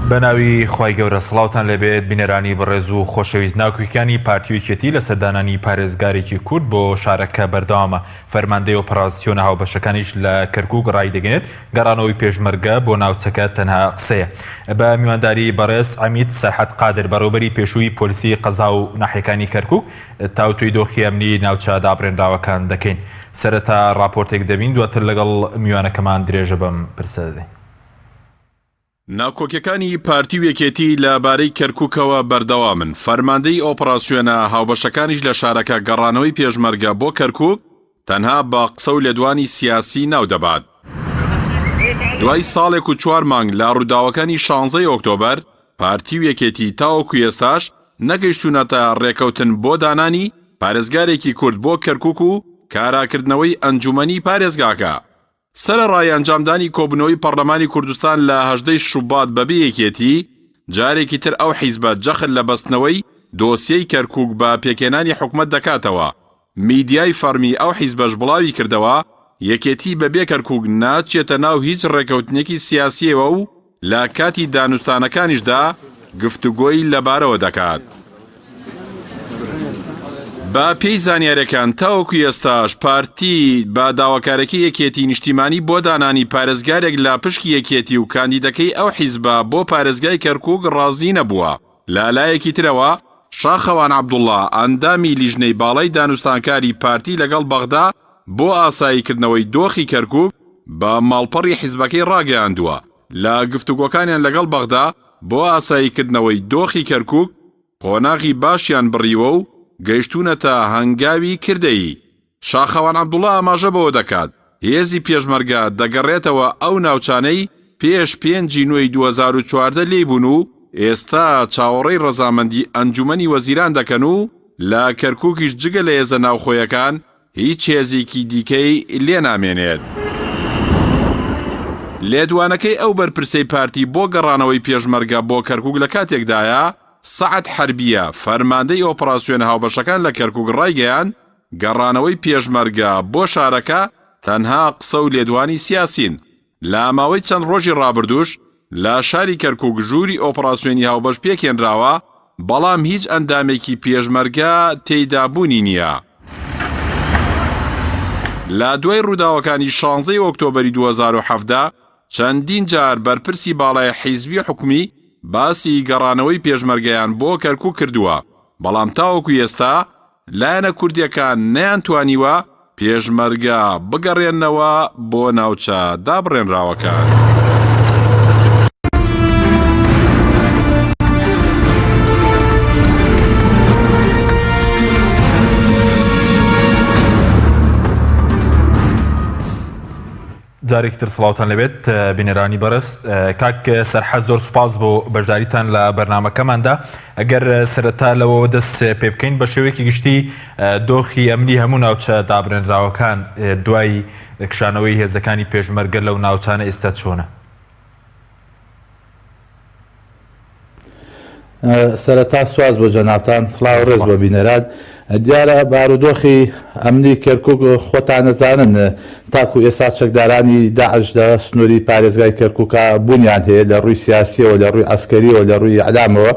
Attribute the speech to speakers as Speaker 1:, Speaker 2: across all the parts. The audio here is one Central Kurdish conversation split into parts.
Speaker 1: بەناوی خوای گەورە سڵاوتان لەبێت بینەرانی بەڕێز و خۆشەویست ناوکویەکانی پارتیویەتی لە سەردانانی پارێزگارێکی کورد بۆ شارەکە بەردەوامە. فەرماندەی ئۆپراسیۆنە هاوبەشەکانیش لە کەرکووک ڕایدەگەنێت گەڕانەوەی پێشمەرگە بۆ ناوچەکە تەنها قسەیە. بە میوانداری بەڕێز ئەمید سەرحەد قادر بەڕێوەبەری پێشووی پۆلیسی قەزا و ناحیەکانی کەرکووک تاوتوی دۆخی ئەمنی ناوچە دابڕێنراوەکان دەکەین. سەرەتا راپۆرتێک دەبین دواتر لەگەڵ میوانەکەمان درێژە بەم پرسە دەدەین.
Speaker 2: ناوکۆکیەکانی پارتیویەکێتی لەبارەی کەرکووکەوە بەردەوامن. فەرماندەی ئۆپراسیۆنە هاوبەشەکانیش لە شارەکە گەڕانەوەی پێشمەرگە بۆ کەرکووک تەنها بە قسە و لێدوانی سیاسی ناو دەبات. دوای ساڵێک و 4 مانگ لە ڕووداوەکانی 16 ئۆکتۆبەر پارتیویەکێتی تاوەکو ئێستاش نەگەیشتوونەتە ڕێکەوتن بۆ دانانی پارێزگارێکی کورد بۆ کەرکووک و کاراکردنەوەی ئەنجومەنی پارێزگاکە. سەرەڕای ئەنجامدانی کۆبوونەوەی پەرلەمانی کوردستان لە 18 شوبات بەبێ یەکێتی جارێکی تر ئەو حیزبە جەخت لە بەستنەوەی دۆسیەی کەرکووک بە پێکێنانی حکومەت دەکاتەوە. میدیای فەرمی ئەو حیزبەش بڵاوی کردەوە یەکێتی بەبێ کەرکووک ناچێتە ناو هیچ ڕێکەوتنێکی سیاسیەوە و لە کاتی دانوستانەکانیشدا گفتوگۆی لەبارەوە دەکات. با پێی زانیاریەکان تاوەکو ئێستاش پارتی با داواکارێکی یەکێتی نیشتیمانی بۆ دانانی پارێزگارێک لە پشکی یەکێتی و کاندیدەکەی ئەو حیزبە بۆ پارێزگای کەرکووک ڕازی نەبووە. لەلایەکی ترەوە شاخەوان عەبدوڵڵا ئەندامی لیژنەی باڵای دانوستانکاری پارتی لەگەڵ بەغدا بۆ ئاساییکردنەوەی دۆخی کەرکووک بە ماڵپەڕی حیزبەکەی ڕاگەیاندووە. لە گفتوگۆکانیان لەگەڵ بەغدا بۆ ئاساییکردنەوەی دۆخی کەرکووک قۆناغی باشیان بڕیوە و گەیشتوونەتە هەنگاوی کردەیی. شاخەوان عەبدوڵڵا ئاماژە بەوە دەکات هێزی پێشمەرگە دەگەڕێتەوە ئەو ناوچانەی پێش 5 نوێی 2014 لێبوون و ئێستا چاوەڕێی ڕەزامەندی ئەنجومەنی وەزیران دەکەن و لە کەرکووکیش جگە لە هێزە ناوخۆیەکان هیچ هێزێکی دیکەی لێ نامێنێت. لێدوانەکەی ئەو بەرپرسەی پارتی بۆ گەڕانەوەی پێشمەرگە بۆ کەرکووک لە کاتێکدایە سەعەد حەربیە فەرماندەی ئۆپراسیۆنە هاوبەشەکان لە کەرکووک ڕایگەیان گەڕانەوەی پێشمەرگە بۆ شارەکە تەنها قسە و لێدوانی سیاسین. لە ماوەی چەند ڕۆژی ڕابردووش لە شاری کەرکووک ژووری ئۆپراسیۆنی هاوبەش پێکێنراوە بەڵام هیچ ئەندامێکی پێشمەرگە تێیدا بوونی نییە. لە دوای ڕووداوەکانی 16 ئۆکتۆبەری 2017 چەندین جار بەرپرسی باڵای حیزبی حکومی باسی گەڕانەوەی پێشمەرگەیان بۆ کەرکووک کردووە بەڵام تاوەکو ئێستا لایەنە کوردیەکان نەیانتوانیوە پێشمەرگە بگەڕێنەوە بۆ ناوچە دابڕێنراوەکان.
Speaker 1: جارێکتر سڵاوتان لەبێت بینەرانی بەڕێز. کاک سەرحەد زۆر سوپاس بۆ بەشداریتان لە بەرنامەکەماندا. ئەگەر سەرەتا لەوە دەست پێ بکەین بە شێوەیەکی گشتی دۆخی ئەمنی هەموو ناوچە دابڕێنراوەکان دوای کشانەوەی هێزەکانی پێشمەرگە لەو ناوچانە ئێستا چۆنە؟
Speaker 3: سەرەتا سواز بۆ جەنابتان، سڵاو ڕێز بۆ بینەران. دیارە بارودۆخی ئەمنی کەرکووک خۆتان نەزانن تاکو ئێستا چەکدارانی داعش لە سنووری پارێزگای کەرکووکە بوونیان هەیە لە ڕووی سیاسیەوە، لە ڕووی ئەسکەریەوە، لە ڕووی ئەعلامەوە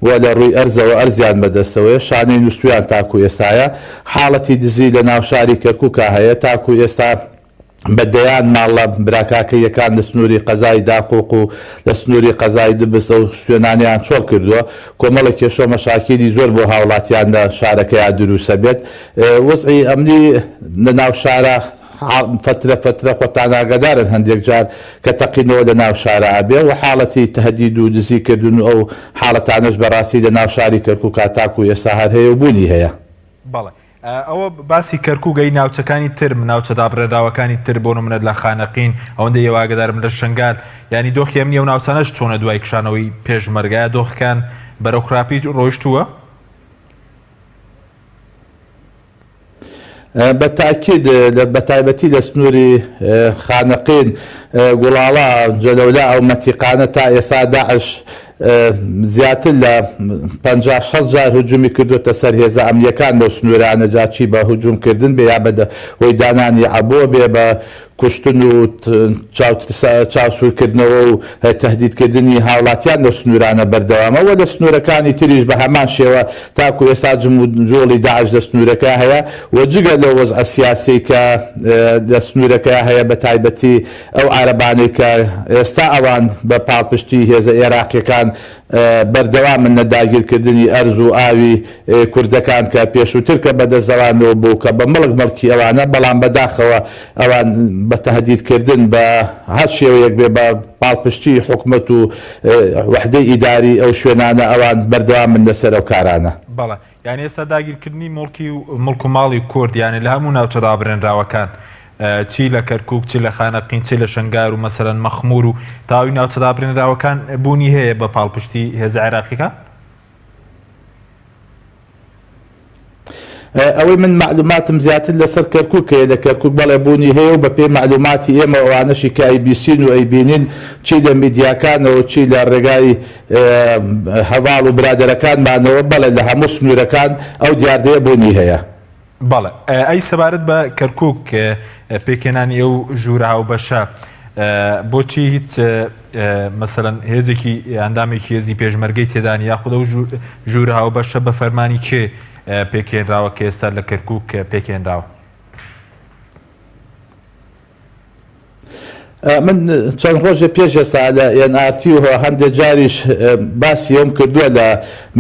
Speaker 3: و لە ڕووی ئەرزەوە ئەرزیان بەدەستەوەی شانەی نووسویان تاکو ئێستایە. حاڵەتی دزی لە ناو شاری کەرکووکە هەیە تاکو ئێستا بەدەیان ماڵە براکاکەیەکان لە سنووری قەزای داقوق و لە سنووری قەزای دبست و شوێنانیان چۆڵ کردووە. کۆمەڵە کێشە مەشاکیلی زۆر بۆ هاوڵاتیان لە شارەکەیان دروستە بێت. وەزعی ئەمنی لە ناو شارە فترە خۆتان ئاگادارن هەندێک جار کە تەقینەوە لە ناو شارە ئابێ و حاڵەتی تەهدید و دزیکردن و ئەو حاڵەتانەش بەڕاستی لە ناو شاری کەرکووک تاکو ئێستا هەر هەیە و بوونی هەیە.
Speaker 1: بەڵێ ئەوە باسی کەرکووگەی ناوچەکانی ترم ناوچە دابڕێنراوەکانی تر بۆ نمونە لە خانەقین ئەوەندە ێواگەدارم لە شنگال ینی دۆخی ئەمنی و ناوچانەش چۆنە دوای کشانەوەی پێشمەرگایە دۆخەکان بەرەو خراپی ڕۆیشتووە؟
Speaker 3: بەتاکید بەتایبەتی لە سنووری خانەقین گوڵاڵا جەلەولا ئەو مەتیقانە تا ئێستا داعش زیاتر لە 50-60 جار هجومی کردوتە سەر هێزە ئەمنیەکان لەو سنوورانە جاچی بە هجومکردن بێ یا بە هۆی دانانی عەبۆ بێ بە کوشتن و چاوسورکردنەوە و تهدیدکردنی هاوڵاتیان لە سنوورانە بەردەوامەوە لە سنوورەکانی تریش بە هەمان شێوە تاکو ئێستا جم و جۆڵی داعش لە سنوورەکە هەیە و جگە لە وەزع سیاسی کە لە سنوورەکە هەیە بە تایبەتی ئەو عەرەبانەی کە ئێستا ئەوان بە پاڵپشتی هێزە عێراقیەکان بەردەوامن لە داگیرکردنی ئەرز و ئاوی کوردەکان کە پێشووتر کە بەدەستەوانەوە بوو کە بە مەڵکی ئەوانە بەڵام بەداخەوە ئەوان بە تەهدیدکردن بە هەر شێوەیەک بێ بە پاڵپشتی حکومەت و وحدەی ئیداری ئەو شوێنانە ئەوان بەردەوامن لەسەر ئەو کارانە.
Speaker 1: بەڵێ یعنی ئێستا داگیرکردنی مڵک و ماڵی کورد یعنی لە هەموو ناوچە دابڕێنراوەکان چی لە کەرکووک چی لە خانەقین چی لە شنگار و مەسەرەن مەخمور و تاوی ناوچە دابڕێنراوەکان بوونی هەیە بە پاڵپشتی هێزە عێراقیەکان؟
Speaker 3: ئەوەی من معلوماتم زیاتر لەسەر کەرکووکەیە لە کەرکووک بەڵێ بوونی هەیە و بە پێی معلوماتی ئێمە ئەوانەشی کە ئەیبیسین و ئەیبینین چی لە میدیاکانەوە چی لە ڕێگای هەواڵ و برادەرەکانمانەوە بەڵێ لە هەموو سنوورەکان ئەو دیاردەیە بوونی هەیە.
Speaker 1: بەڵێ ئەی سەبارەت بە کەرکووک پێکێنانی ئەو ژوورە هاوبەشە بۆچی هیچ مەسەلەن هێزێکی ئەندامێکی هێزی پێشمەرگەی تێدانی یاخود ئەو ژوورە هاوبەشە بە فەرمانی کێ پێکێنراوە کە ئێستا لە کەرکووک پێکێنراوە؟
Speaker 3: من چەند ڕۆژە پێش ئێستا لە NRT و هەندێک جاریش باسی ئەوم کردووە لە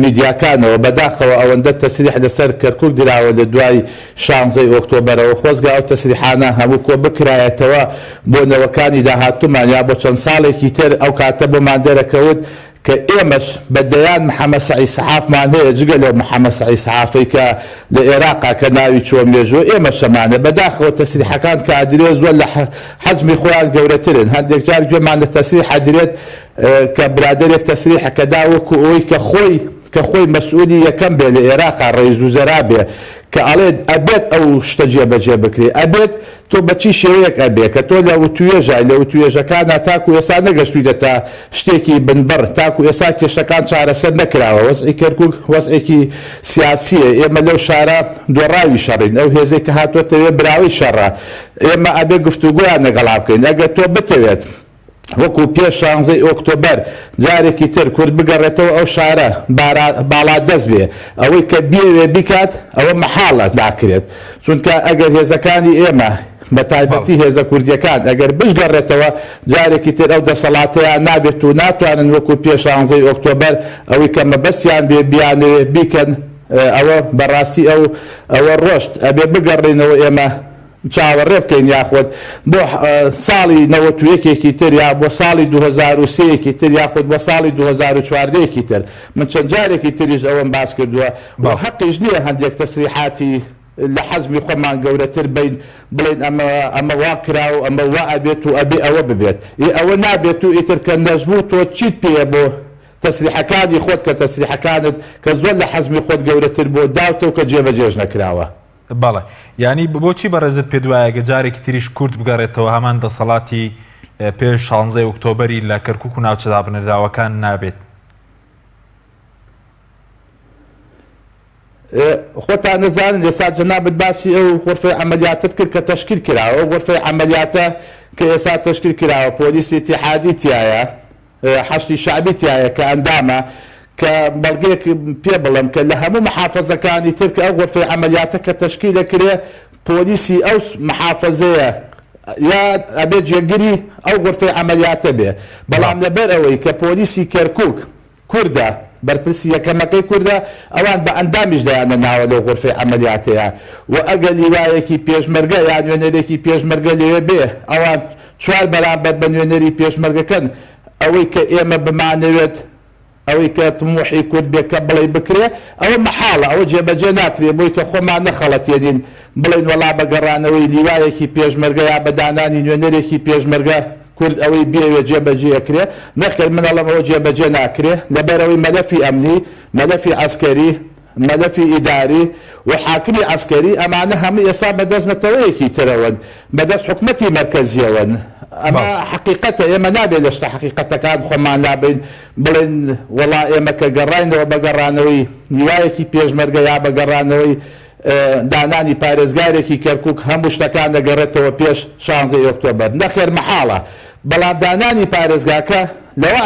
Speaker 3: میدیاکانەوە بەداخەوە ئەوەندە تەسریح لەسەر کەرکووک دراوە لە دوای 16 ئۆکتۆبەرەوە خۆزگا ئەو تەسریحانە هەموو کۆ بکرایەتەوە بۆ نەوەکانی داهاتوومان یا بۆ چەند ساڵێکی تر ئەو کاتە بۆمان دەرەکەوت کە ئێمەش بەدەیان محەممەد سەعید سەحافمان هەیە جگە لەو محەممەد سەعید سەحافەی کە لە عێراقا کە ناوی چوە مێژوە ئێمە شەمانە بەداخەوە تەسریحەکان کە ئادرێ زۆر لە حەزمی خۆیان گەورەترن هەندێک جار گوێمان لە تەسریح ئادرێت کە برادێک تەسریحەکە دا وەکو ئەوەی کە خۆی مەسئولی یەکەم بێ لە عێراقا ڕێیز وزەرا بێ کە ئەڵێت ئەبێت ئەو شتە جێبەجێ بکرێ ئەبێت تۆ بەچی شێوەیەک ئەبێ کە تۆ لە وتوێژای لە وتوێژەکانە تاکو ئێستا نەگەشتوویدە تا شتێکی بنبەر تاکو ئێستا کێشەکان چارەسەر نەکراوە وەزعی کەرکووک وەزعێکی سیاسیە ئێمە لەو شارە دۆڕاوی شەڕین ئەو هێزەی کە هاتوۆتەوێ براوی شەڕە ئێمە ئەبێ گفتوگویان لەگەڵا بکەین ئەگەر تۆ بتەوێت وەکو پێش 16 ئۆکتۆبەر جارێکی تر کورد بگەڕێتەوە ئەو شارە باڵا دەست بێ ئەوەی کە بێوێ بیکات ئەوە مەحاڵە ناکرێت چونکە ئەگەر هێزەکانی ئێمە بە تایبەتی هێزە کوردیەکان ئەگەر بشگەڕێتەوە جارێکی تر ئەو دەسەڵاتەیان نابێت و ناتوانن وەکو پێش 16 ئۆکتۆبەر ئەوەی کە مەبەستیان بێ بیانوێ بیکەن ئەوە بەڕاستی ئەوە ڕۆشت ئەبێ بگەڕێنەوە ئێمە چاوەڕێ بکەین یاخود بۆ ساڵی 91ێکی تر یا بۆ ساڵی 2003ێکی تر یاخود بۆ ساڵی 2014ێکی تر من چەند جارێکی تریش ئەوەم باس کردووە بۆ حەقیش نییە هەندێک تەسریحاتی لە حەزمی خۆمان گەورەتر بین بڵێن ئەمە وا کراوە ئەمە وا ئەبێت و ئەبێ ئەوە ببێت ئەوە نابێت و ئیتر کە نەژبوو تۆ چیت پێە بۆ تەسریحەکانی خۆت کە تەسریحەکانت کە زۆر لە حەزمی خۆت گەورەتر بۆ داوتەوە کە جێبەجێژ نەکراوە.
Speaker 1: بەڵێ ینی بۆچی بەڕێزت پێ دوایە گە جارێکی تریش کورد بگەڕێتەوە هەمان دەسەڵاتی پێش 16 ئۆکتۆبەری لە کەرکووک و ناوچە دابڕێنراوەکان نابێت؟
Speaker 3: خۆتان نەزانن ئێستا جەنابەت باسی ئەو غورفەی عەمەلیاتت کرد کە تەشکیل کراوە ئەو غورفەی عەمەلیاتە کە ئێستا تەشکیل کراوە پۆلیسی ئیتیحادی تایە حەشتی شعبی تایە کە ئەندامە کە بەڵگەیەک پێ بڵم کە لە هەموو محافەزەکانی تر کە ئەو غورفەی عەمەلیاتە کە تەشکیل دەکرێ پۆلیسی ئەو محافەزەیە یا ئەبێت جێگیری ئەو غورفەی عەمەلیاتە بێ بەڵام لەبەر ئەوەی کە پۆلیسی کەرکووک کووردە بەرپرسی یەکەمەکەی کووردە ئەوان بە ئەندامیش دەیانە ناوە لەو غورفەی عەمەلیاتەیە و ئەگەر لیوایەکی پێشمەرگە یان نوێنەرێکی پێشمەرگە لێوێ بێ ئەوان چوار بەرامبەر بە نوێنەری پێشمەرگەکەن ئەوەی کە ئێمە بمانەوێت ئەوەی کە تموحی کورد بێ کە بڵێ بکرێ ئەوە مەحاڵە ئەوە جێبەجێ ناکرێ بۆی کە خۆمان نەخەڵەتێنین بڵێن وەڵا بەگەڕانەوەی لیوایەکی پێشمەرگە یا بەدانانی نوێنەرێکی پێشمەرگە کورد ئەوەی بێوێ جێبەجێکرێ نەخێر منەڵم ئەوە جێبەجێ ناکرێ لەبەرەوەی مەلەفی ئەمنی مەلەفی عەسکەری مەلەفی ئیداری و حاکمی عەسکەری ئەمانە هەموو ئێستا بەدەست نەتەوەیەکی ترەوەن بەدەست حکومەتی مەرکەزیەوەن ئەمە حقیقەتە ئێمە نابێت لە شتە حقیقەتەکان خۆمان نابین بڵێن وەڵا ئێمە کە گەڕاینەوە بەگەڕانەوەی نیوایەکی پێشمەرگە یا بەگەڕانەوەی دانانی پارێزگارێکی کەرکووک هەموو شتەکان دەگەڕێتەوە پێش 16 ئۆکتۆبەر نەخێر مەحاڵە بەڵام دانانی پارێزگاکە لەوە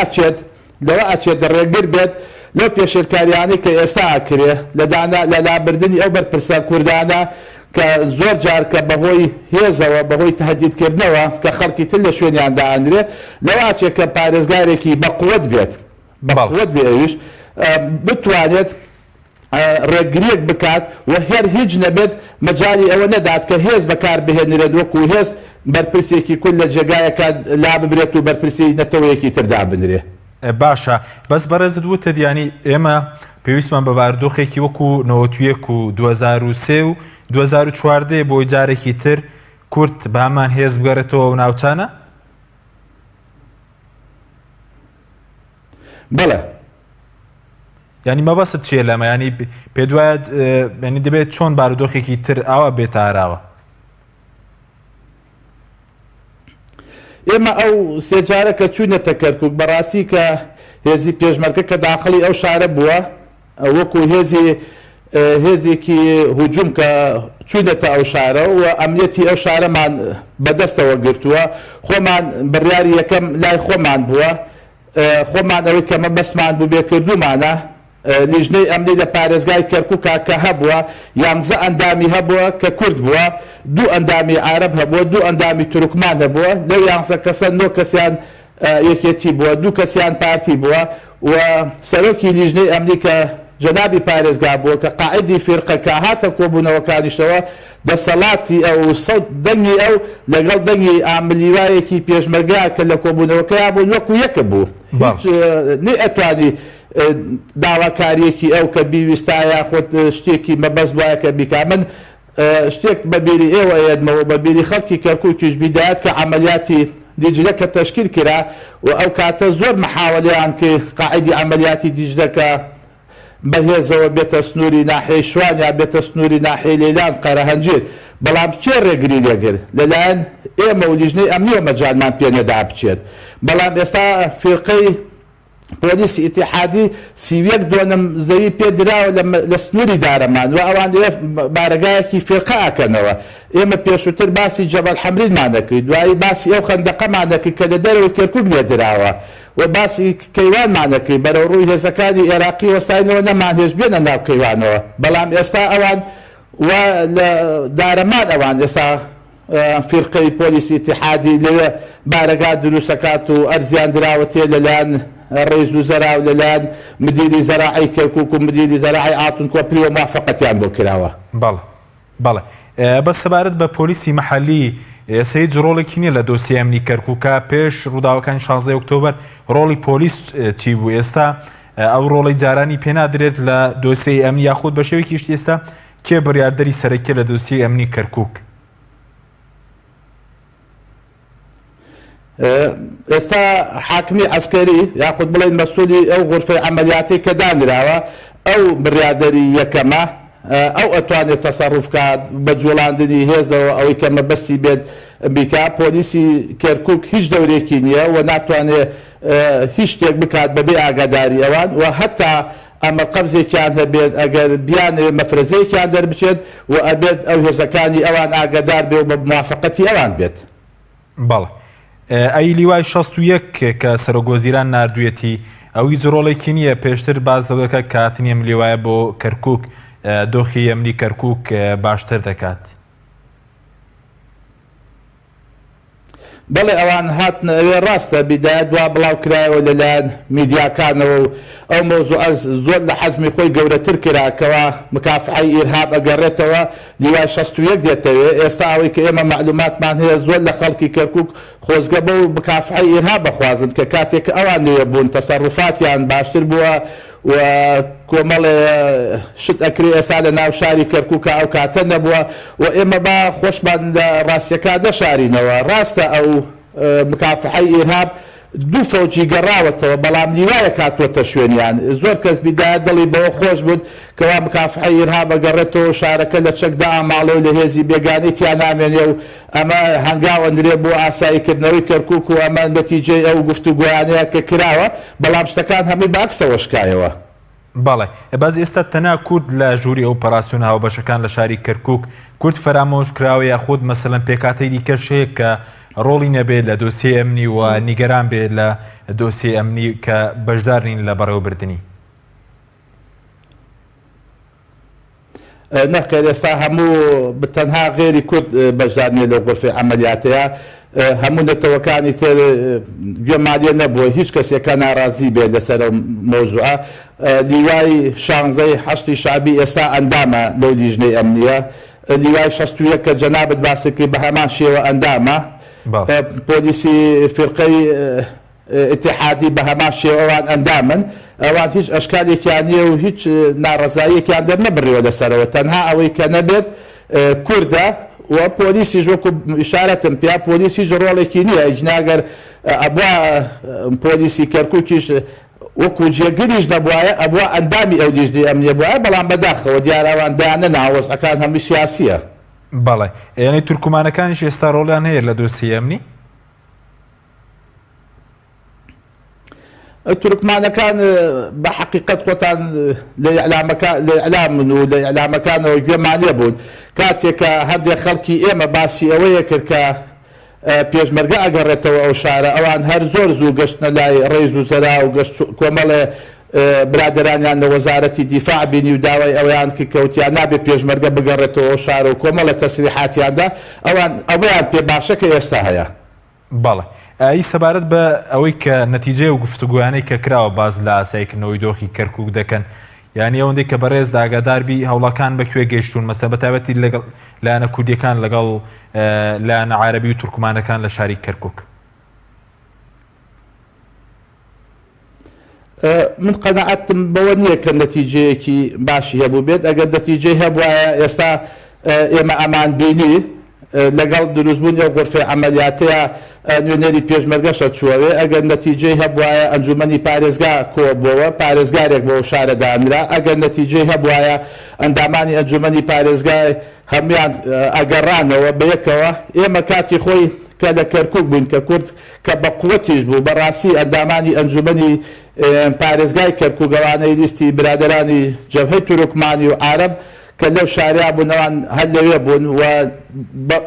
Speaker 3: ئەچێت ڕێگر بێت لەو پێشێرکاریانەی کە ئێستا ئاکرێ لە لابردنی ئەو بەرپرسە کوردانە کە زۆر جار کە بەهۆی هێزەوە بەهۆی تهدیدکردنەوە کە خەڵکی تر لە شوێنیان داهاندرێ لەوە ئاچێت کە پارێزگارێکی بەقووەت بێت بەقووەت بێویش بتوانێت ڕێگریەک بکات و هەر هیچ نەبێت مەجای ئەوە نەدات کە هێز بەکار بهێنرێت وەکو هێز بەرپرسێکی کول لە جێگایەکە لا ببرێت و بەرپرسی نەتەوەیەکی تردا بنرێ.
Speaker 1: باشە بەس بەڕێزت وتە دیانی ئێمە پێویستمان بە بارودۆخێکی وەکو 91 و 2003 و 2014 بۆی جارێکی تر کورد بامان هێز بگەڕێتەوە و ناوچانە؟
Speaker 3: بەڵێ
Speaker 1: ینی مەبەست چیە لەمە ینی پێ دوایە ینی دەبێت چۆن بارودۆخێکی تر ئاوا بێتە ئاراوە؟
Speaker 3: ئێمە ئەو سێجارە کە چوونەتە کەرکووک بەڕاستی کە هێزی پێشمەرگە کە داخلی ئەو شارە بووە وەکو هێزێکی هجووم کە چوونەتە ئەو شارە و ئەمنیەتی ئەو شارەمان بەدەستەوە گرتووە خۆمان بڕیاری یەکەم لای خۆمان بووە خۆمان ئەوەی کەمە بەسمان بوو بێکردومانە لیژنەی ئەمنی لە پارێزگای کەرکووکە کە هەبووە 11 ئەندامی هەبووە کە کورد بووە 2 ئەندامی عارەب هەبووە 2 ئەندامی تورکمان هەبووە لەو 11 کەسە 9 کەسیان یەکێتی بووە 2 کەسیان پارتی بووە و سەرۆکی لیژنەی ئەمنی کە جەنابی پارێزگا بووە کە قائیدی فێرقەکە هاتە کۆبوونەوەکانیشەوە دەسەڵاتی ئەو دەنگی ئەو لەگەڵ دەنگی ئاملیوایەکی پێشمەرگا کە لە کۆبوونەوەکەیا بوو وەکو یەکە بوو نێ ئەتوانی داواکاریەکی ئەو کە بیویستایە خۆت شتێکی مەبەست وایە کە بیکا من شتێک بەبیری ئێوە ئێدمەوە بەبیری خەڵکی کەرکووکیش بیدایەت کە عملیاتی دیجلە کە تەشکیل کرا و ئەو کاتە زۆر محاوەلیان کرد قائیدی عملیاتی دیجلەکە بەهێزەوە بێتە سنووری ناحیەی شوان یا بێتە سنووری ناحیەی لەیلان قەرەهەنجیر بەڵام چێ ڕێگری لێگر لەلایەن ئێمە و لیژنەی ئەمنیوە مەجانمان پێ نەدا بچێت بەڵام ئێستا فێرقەی پۆلیسی ئیتیحادی 31 دۆنم زەوی پێدراوە لە سنووری دارەمان و ئەوان بارەگایەکی فێرقە ئاکەنەوە ئێمە پێشووتر باسی جەبەل حەمرینمان دەکەیت دوایی باسی ئەو خەندەقەمان دەکەیت کە لە دەرەوەی کەرکووک لێدراوە و باسی کەیوانمان دەکەیت بەرەو ڕووی هێزەکانی عێراقی وەستاینەوە نەمان هێز بێنە ناو کەیوانەوە بەڵام ئێستا ئەوان لە دارەمان ئەوان ئێستا فێرقەی پۆلیسی ئیتیحادی لەوێ بارەگا دروستەکات و ئەرزیان دراوەتێ لەلایەن ڕێز و زەراو لەلایەن مدیری زەراعی کەرکووک و مدیری زەراعی ئاتون کۆپری و موافقەتیان بۆ کراوە.
Speaker 1: بەڵێ بەس سەبارەت بە پۆلیسی مەحەلی سید ڕۆڵێکی نییە لە دۆسی ئەمنی کەرکووکە پێش ڕووداوەکانی 16 ئۆکتۆبەر ڕۆڵی پۆلیس چی بوو ئێستا ئەو ڕۆڵی جارانی پێنادرێت لە دۆسی ئەمنی یاخود بە شێوەیەکی شتی ئێستا کێ بڕیاردەری سەرەکی لە دۆسی ئەمنی کەرکووک؟
Speaker 3: ئێستا حاکمی عسکەری یاخود بڵێن مەسئولی ئەو غورفەی عەمەلیاتی کە دانراوە ئەو بڕیاردەری یەکەمە ئەو ئەتوانێت تەسەڕوف کات بە جوڵاندنی هێزەوە ئەوەی کە مەبەستی بێت بیکا پۆلیسی کەرکووک هیچ دەورێکی نییە و ناتوانێت هیچ شتێک بکات بەبێ ئاگاداری ئەوان و هەتا ئەمە قەبزێکیان هەبێت ئەگەر بیانێ مەفرەزەیەکیان دەربچێت و ئەبێت ئەو هێزەکانی ئەوان ئاگادار بێ و بە موافقەتی ئەوان بێت.
Speaker 1: بەڵێ ئەی لیوای 61 کە سەرۆگۆزیران نردوێتی ئەوی جڕۆڵێکی نییە پێشتر باز دەکە کاتنیەم لیوایە بۆ کەرکووک دۆخی ئەمنی کەرکووک باشتر دەکات.
Speaker 3: بەڵێ ئەوان هاتنە ئەوێ ڕاستە بیدایە دوا بڵاو کرایەوە لەلایەن میدیاکانەوە و ئەو مۆزوع زۆر لە حەزمی خۆی گەورەتر کراکەوە مکافعی ئیرهاب ئەگەڕێتەوە لیوای 61 دێتەوێ ئێستا ئەوەی کە ئێمە معلوماتمان هەیە زۆر لە خەڵکی کەرکووک خۆزگە بە و مکافعی ئیرهاب بەخوازن کە کاتێک ئەوان لێ بوون تەسەڕوفاتیان باشتر بووە و کۆمەڵێ شت ئەکرێ ئێستا لە ناو شاری کەرکووکە ئەو کاتە نەبووە و ئێمە با خۆشمان لە ڕاستیەکان دەشارینەوە ڕاستە ئەو مکافحەی ئیرهاب دوو فەوجی گەڕاوەتەوە بەڵام لیوایە کاتوەتە شوێنیان زۆر کەس بیدایە دڵی بەوە خۆش بوون کەوا مکافحەی ئیرهاب ئەگەڕێتەوە شارەکە لە چەکدا ئاماڵە و لە هێزی بێگانەی تیا نامێنێ و ئەمە هەنگاوەندرێ بۆ ئاساییکردنەوەی کەرکووک و ئەمە نەتیجەی ئەو گفتوگویانەیە کە کراوە بەڵام شتەکان هەمووی باکسەوە شکایەوە.
Speaker 1: بەڵێ باز ئێستا تەنها کورد لە ژووری ئۆپەراسیۆن هاوبەشەکان لە شاری کەرکووک کورد فەرامۆژ کراوە یاخود مەسەڵەن پێکاتەی دیکەش هەیە کە ڕۆڵی نەبێت لە دۆسیە ئەمنی و نیگەران بێت لە دۆسیە ئەمنی کە بەشدار نین لە بەڕێوەبردننی
Speaker 3: نەکرد ئێستا هەموو تەنها غێری کورد بەشدارنیە لەو غرفەی عەمەلیاتەیە هەموو نەتەوەکانی تر گوێمانیە نەبووە هیچ کەسێکە ناڕازی بێت لەسەر مۆزوعە لیوای 16 شعبی ئێستا ئەندامە لەو لیژنەی ئەمنیە لیوای 61 کە جەنابەت باسی کرد بە هەمان شێوە ئەندامە پۆلیسی فیرقەی اتحادی بە هەمان شێوەوان ئەندامن ئەوان هیچ ئەشکالێکیان نییە و هیچ ناڕەزاییەکیان دەرنەبڕیەوە لەسەرەوە تەنها ئەوەی کە نەبێت کووردە و پۆلیسیش وەکو ئیشارەتم پێیا پۆلیسیش ڕۆڵێکی نییە ئەجناگەر ئەبووە پۆلیسی کەرکووکیش وەکو جێگریش نەبووایە ئەبووە ئەندامی ئەو لیژنەی ئەمنیە بووە بەڵام بەداخەوە دیارەوان دایانە ناوەستەکان هەمووی سیاسیە.
Speaker 1: بەڵێ یعنی تورکمانەکانیش ئێستا ڕۆڵیان هەیە لە دۆسیە ئەمنی؟
Speaker 3: تورکمانەکان بە حقیقت خۆتان لە ئیعلامن و لە ئیعلامەکانەوە گوێمانیە بوون کاتێکە هەندێک خەڵکی ئێمە باسی ئەوەیە کرد کە پێشمەرگە ئەگەڕێتەوە ئەو شارە ئەوان هەر زۆر زوو گەشتنە لای ڕێز و زەرا و کۆمەڵێ برادرانیان لە وەزارەتی دیفاع بینی و داوای ئەویان کە کەوتیان نابێت پێشمەرگە بگەڕێتەوە ئەو شارە و کۆمەڵە تەسریحاتیاندا ئەوەیان پێ باشەکە ئێستا هەیە.
Speaker 1: بەڵێ ئای سەبارەت بە ئەوەی کە نەتیجەی و گفتوگویانەی کە کراوە باز لە ئاسایکردنەوەی دۆخی کەرکووک دەکەن یعنی ئەوەندەی کە بەڕێز داگاداربی هەوڵەکان بەکوێ گەیشتون مەسە بەتابەتی لەگەڵ لایەنە کوردیەکان لەگەڵ لایەنە عارەبی و تورکمانەکان لە شاری کەرکووک.
Speaker 3: من قەنەعەتم بەوە نییە کە نەتیجەیەکی باشی هەبوو بێت ئەگەر نەتیجەی هەبوایە ئێستا ئێمە ئەمان بینی لەگەڵ دروستبوون ئەو غرفەی عەمەلیاتەیە نوێنەری پێشمەرگەشە چووەوێ ئەگەر نەتیجەی هەبوایە ئەنجومەنی پارێزگا کۆبووەوە پارێزگارێک بۆ شارە دانرا ئەگەر نەتیجەی هەبوایە ئەندامانی ئەنجومەنی پارێزگای هەمویان ئەگەڕانەوە بەیەکەوە ئێمە کاتی خۆی کە لە کەرکووک بوون کە کورد کە بە قووەتیش بوو بەڕاستی ئەندامانی ئەنجومەنی پارێزگای کەرکووگەوانەی لیستی برادرانی جەبهەی تورکمانی و عارەب کە لەو شاریا بوونەوان هەر لەوێ بوون و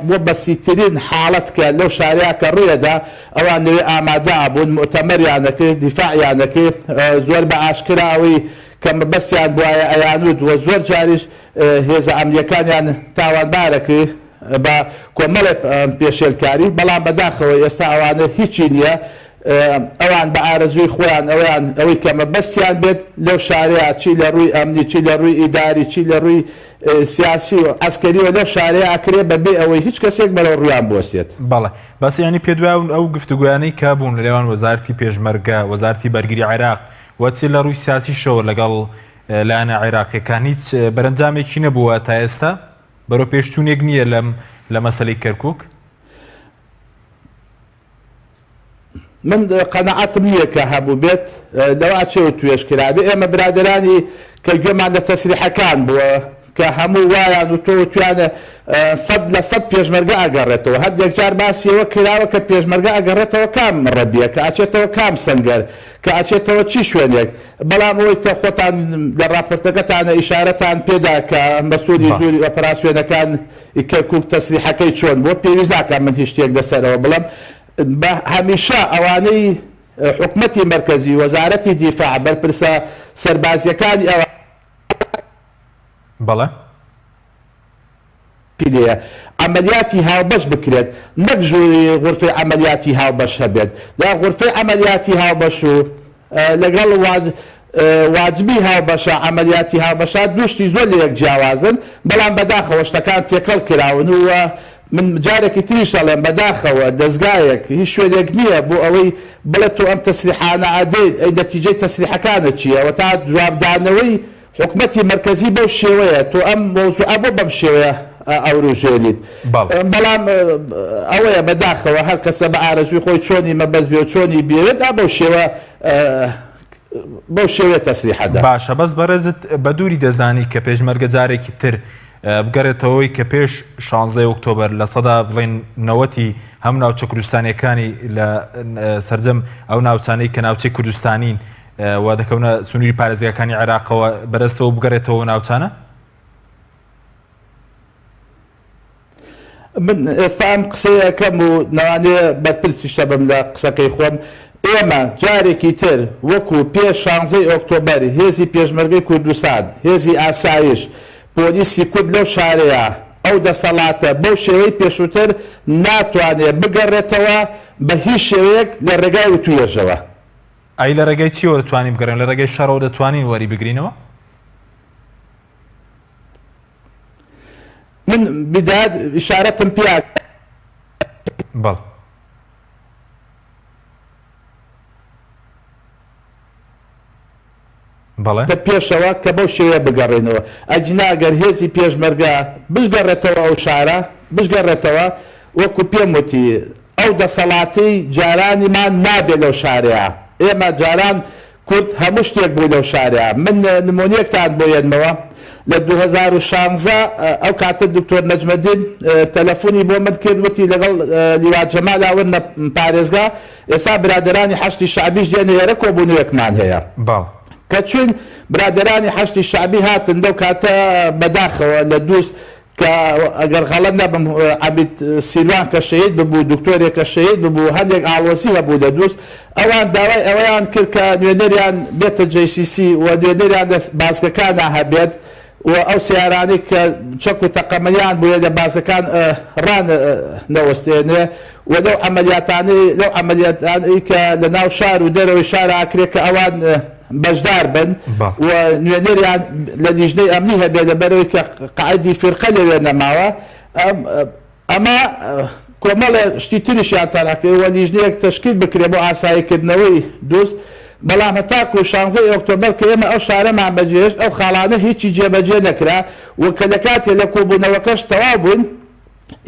Speaker 3: بۆ بەسیترین حاڵەت کە لەو شاریا کە ڕوویەدا ئەوان لەوێ ئامادە بوون مؤتەمەریانەکرد دیفاعیانەکرد زۆر بە ئاشکراوی کە مەبەستیان بوایە ئەیانود و زۆر جاریش هێزە ئەمنیەکانیان تاوانبارە کرد بە کۆمەڵێ پێشێلکاری بەڵام بەداخەوە ئێستا ئەوانە هیچی نییە ئەوان بە ئارەزووی خۆیان ئەوەی کە مەبەستیان بێت لەو شارەیە چی لە ڕووی ئەمنی چی لە ڕووی ئیداری چی لە ڕووی سیاسی و ئەسکەریوە لەو شارەیە ئەکرێ بەبێ ئەوەی هیچ کەسێک بەرەو ڕویان بۆستێت.
Speaker 1: بەڵێ باسی ینی پێدواون ئەو گفتوگویانەی کە بوون لەێوان وەزارەتی پێشمەرگە وەزارەتی بەرگری عێراق وەچی لە ڕووی سیاسیشەوە لەگەڵ لایەنە عێراقیەکان هیچ بەرەنجامێکی نەبووە تا ئێستا بەرەو پێشچوونێک نییە لە مەسەلەی کەرکووک.
Speaker 3: من قەنەعەتم نییە کە هەبوو بێت لەوا چێوە توێشکرابێ ئێمە برادرانی کە گوێمان لە تەسریحەکان بووە کە هەموو وایان و تۆ توانە 100% پێشمەرگە ئەگەڕێتەوە هەندێک جار باسیەوە کراوە کە پێشمەرگە ئەگەڕێتەوە کام ڕەبیە کە ئاچێتەوە کام سەنگەر کە ئاچێتەوە چی شوێنێک بەڵام ئەوەی کە خۆتان لە راپۆرتەکەتانە ئیشارەتان پێدا کە مەسئولی زۆری ئۆپەراسیۆنەکان کەرکووک تەسریحەکەی چۆن بۆ پێویست ناکەم من هیچ شتێک لەسەرەوە بڵم هەمیشە ئەوانەی حکومەتی مرکزی وەزارەتی دیفاع بەرپرسە سەربازیەکانی ئەوە
Speaker 1: بەڵێ
Speaker 3: پێدەیە عملیاتی هاوبەش بکرێت نەک ژووری غرفەی عملیاتی هاوبەش هەبێت لا غرفەی عملیاتی هاوبەش و لەگەڵ واجبی هاوبەشە عملیاتی هاوبەشە دوشتی زۆر لە یەک جیاوازن بەڵام بەداخەوە شتەکان تێکەڵ کراون و من جارێکی تریش دەڵێم بەداخەوە دەستگایەک هیچ شوێنێک نییە بۆ ئەوەی بڵێت تۆ ئەم تەسریحانە ئەدەیت ئەی نەتیجەی تەسریحەکانە چییە تا جوابدانەوەی حکومەتی مرکزی بەو شێوەیە تۆ ئەم مۆزوعە بۆ بەم شێوەیە ئەوروژێنیت بەڵام ئەوەیە بەداخەوە هەر کەسە بە ئارەزوی خۆی چۆنی مەبەست بێ و چۆنی بێوێت بەو شێوەیە تەسریحەدا
Speaker 1: باشە بەس بەڕێزت بە دووری دەزانی کە پێشمەرگە جارێکی تر بگەڕێتەوەی کە پێش 16 ئۆکتۆبەر لە سەدا بڵێن 90 هەم ناوچە کوردستانیەکانی لە سەرجەم ئەو ناوچانەی کە ناوچەی کوردستانین وا دەکەونە سنووری پارێزگاکانی عێراقەوە بەدەستەوە بگەڕێتەوە ناوچانە؟
Speaker 3: من ئێستا ئەم قسەیەکەم و نەوانێ بەرپرسیشە بم لە قسەکەی خۆم. ئێمە جارێکی تر وەکو پێش 16 ئۆکتۆبەر هێزی پێشمەرگەی کوردستان، هێزی ئاسایش، پۆلیسی کورد لەو شارەیە ئەو دەسەڵاتە بەو شێوەی پێشووتر ناتوانێت بگەڕێتەوە بە هیچ شێوەیەک لە ڕێگای وتوێژەوە.
Speaker 1: ئەی لە ڕێگەی چیەوە دەتوانین بگەڕێن؟ لە ڕێگەی شەڕەوە دەتوانین وەری بگرینەوە؟
Speaker 3: من بدات ئیشارەتم پێ
Speaker 1: بەڵ بەڵێ
Speaker 3: پێشەوە کە بەو شێوەیە بگەڕێنەوە. ئەجناگەر هێزی پێشمەرگە بشگەڕێتەوە ئەو شارە بشگەڕێتەوە، وەکو پێم وتی ئەو دەسەڵاتی جارانیمان نابێت لەو شارەیە. ئێمە جاران کورد هەموو شتێک بوو لەو شارەیە. من نمونەیەکتان بۆیەنمەوە لە 2016 ئەو کاتە دکتۆر نەجمەدین تەلەفۆنی بۆ من کرد، وتی لەگەڵ لیوان جەمال ئاورنە پارێزگا ئێستا برادرانی حەشتی شعبیش دێنە ئێرە کۆبوونەوەکمان هەیە. کە چون برادرانی حەشتی شعبی هاتن دەو کاتە بەداخەوە لە دووست کە ئەگەر غەڵەت نەبم عەبید سیلوان کە شەهید ببوو، دکتۆرێک کە شەهید ببوو، هەندێک ئاڵۆزی هەبوو لە دووست، ئەوان داوای ئەوەیان کرد کە نوێنەریان بێتە جیسیسی و نوێنەریان باسکەکانە هەبێت و ئەو سیارانەی کە چەک و تەقەمەیان بووە لە باسەکان ڕان نەوەستێنێ و لەو عەمەلیاتانەی کە لە ناو شار و دەرەوەی شار ئاکرێت کە ئەوان بەشدار بن و نوێنەریان لە لیژنەی ئەمنی هەبێ لەبەرەوەی کە قاعدی فیرقە لەوێ نەماوە. ئەمە کۆمەڵێ شتی تریشیان تاراکرێت و لیژنەیەک تەشکیل بکرێت بۆ ئاساییکردنەوەی دووست. بەڵام هەتاکو 16 ئۆکتۆبەر کە ئێمە ئەو شارەمان بەجێهێشت ئەو خاڵانە هیچی جێبەجێ نەکرا و کە لە کاتێ لە کۆبوونەوەکەش تەواو بوون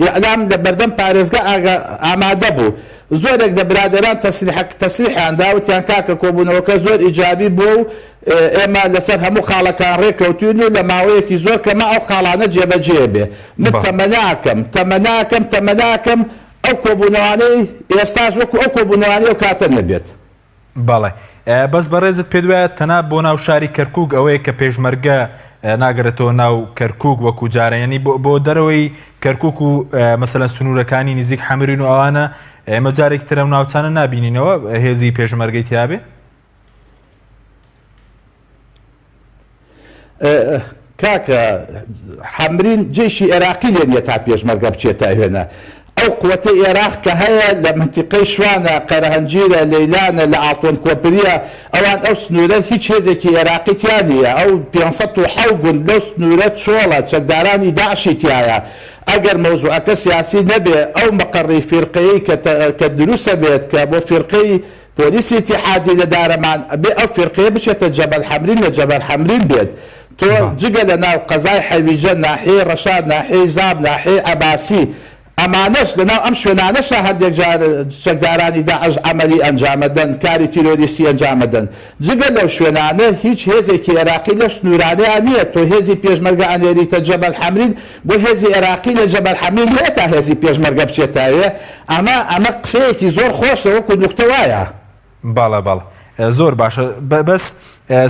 Speaker 3: ئیعلام لە بەردەم پارێزگا ئامادە بوو. زۆرێک لە برادران تەسریحیاندا وتیان کاکە کۆبوونەوەکە زۆر ئیجابی بوو و ئێمە لەسەر هەموو خاڵەکان ڕێکەوتوین و لە ماوەیەکی زۆر کەمە ئەو خاڵانە جێبەجێ بێ. من تەمەناکەم ئەو کۆبوونەوانەی ئێستاش وەکو ئەو کۆبوونەوانەی ئەو کاتە نەبێت.
Speaker 1: بەڵێ بەس بەڕێزت پێ وایە تەناب بۆ ناو شاری کەرکووک ئەوەیە کە پێشمەرگە ناگەرێتەوە ناو کەرکووک وەکو جارەیەنی بۆ دەرەوەی کەرکووک و مەسەلەن سنوورەکانی نزیک حەمرین و ئەوانە ئێمە جارێک ترە و ناوچانە نابینینەوە هێزی پێشمەرگەی تیابێ؟
Speaker 3: کاکە حەمرین جێشی عێراقی لێ نیە تا پێشمەرگە بچێتە هێنە. ئەو قووەتە عێراق کە هەیە لە منتیقەی شوانە، قەرەهەنجیرە، لەیلانە، لە ئاڵتۆن کۆپریە، ئەوان ئەو سنوورە هیچ هێزێکی عێراقی تیا نیە. ئەو 507 گوند لەو سنوورە چۆڵە چەکدارانی داعشی تایە. ئەگەر مەوزوعەکە سیاسی نەبێ ئەو مەقەڕی فیرقەیەی کە دروستە بێت کە بۆ فیرقەی پۆلیسی ئیتیحادی لە دارەمان بێ ئەو فیرقەیە بچێتە جەبەل حەمرین لە جەبەل حەمرین بێت. تۆ جگە لە ناو قەزای حەویجە، ناحیەی ڕەشاد، ناحیەی زاب، ناحیەی عەباسی، ئەمانەش لەناو ئەم شوێنانەشە هەندێک جار چەکدارانی داعش عەمەلی ئەنجامەدەن، کاری تیرۆریستی ئەنجامەدەن. جگە لەو شوێنانە هیچ هێزێکی عێراقی لە سنوورانەیە نییە. تۆ هێزی پێشمەرگە ئەنێریتە جەبەل حەمرین بۆ هێزی عێراقی لە جەبەل حەمرین هەیە تا هێزی پێشمەرگە بچێتاوێ. ئەمە قسەیەکی زۆر خۆشە وەکو نوختە وایە.
Speaker 1: باڵە زۆر باشە. بەس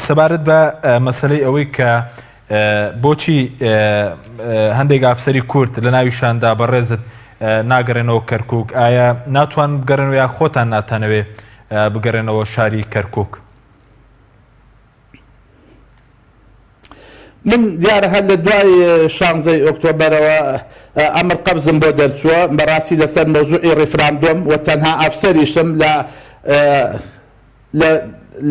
Speaker 1: سەبارەت بە مەسەلەی ئەوەی کە بۆچی هەندێک ئافسەری کورد لە ناویشاندا بەڕێزت ناگەڕێنەوە کەرکووک؟ ئایا ناتوان بگەڕێنەوە یا خۆتان ناتانەوێ بگەڕێنەوە شاری کەرکووک؟
Speaker 3: من دیارە هەر لە دوای 16 ئۆکتۆبەرەوە ئەمر قەبزم بۆ دەرچووە بەڕاستی لەسەر مەوزوعی ڕیفراندۆم و تەنها ئافسەریشم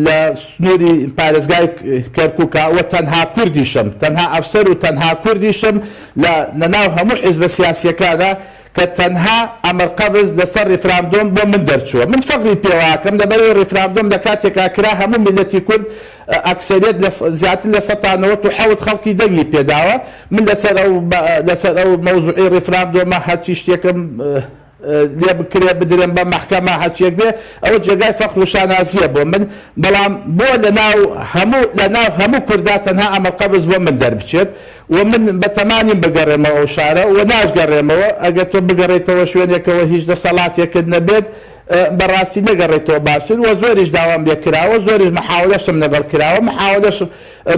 Speaker 3: لە سنووری پارێزگای کەرکووکە و تەنها کوردیشم، تەنها ئەفسەر و تەنها کوردیشم لە ناو هەموو حیزبە سیاسیەکانە کە تەنها ئەمر قەبز لەسەر ڕیفراندۆم بۆ من دەرچووە. من فەقری پێواکەم لەبەرەوەی ڕیفراندۆم لە کاتێکا کرا هەموو میلەتی کورد ئەکسەریەت زیاتر لە 97 خەڵکی دەنگی پێداوە. من لەسەر ئەو مەوزوعی ڕیفراندۆمە هەرچی شتێکم لێ بکرێ بدرێن بە مەحکەمە هەرچیەک بێ ئەوە جێگای فەخر و شانازیە بۆ من. بەڵام بۆ لە ناو هەموو کوردا تەنها ئەمر قەبز بۆ من دەربچێت و من بە تەمانیم بگەڕێمەوە ئەو شارە و ناشگەڕێمەوە. ئەگەر تۆ بگەڕێتەوە شوێنێکەوە هیچ دەسەڵاتێکت نەبێت بەڕاستی نەگەڕێتەوە باشتر وە زۆریش داوام بێکراوە زۆریش محاولەشم لەگەڵ کراوە محاولەشم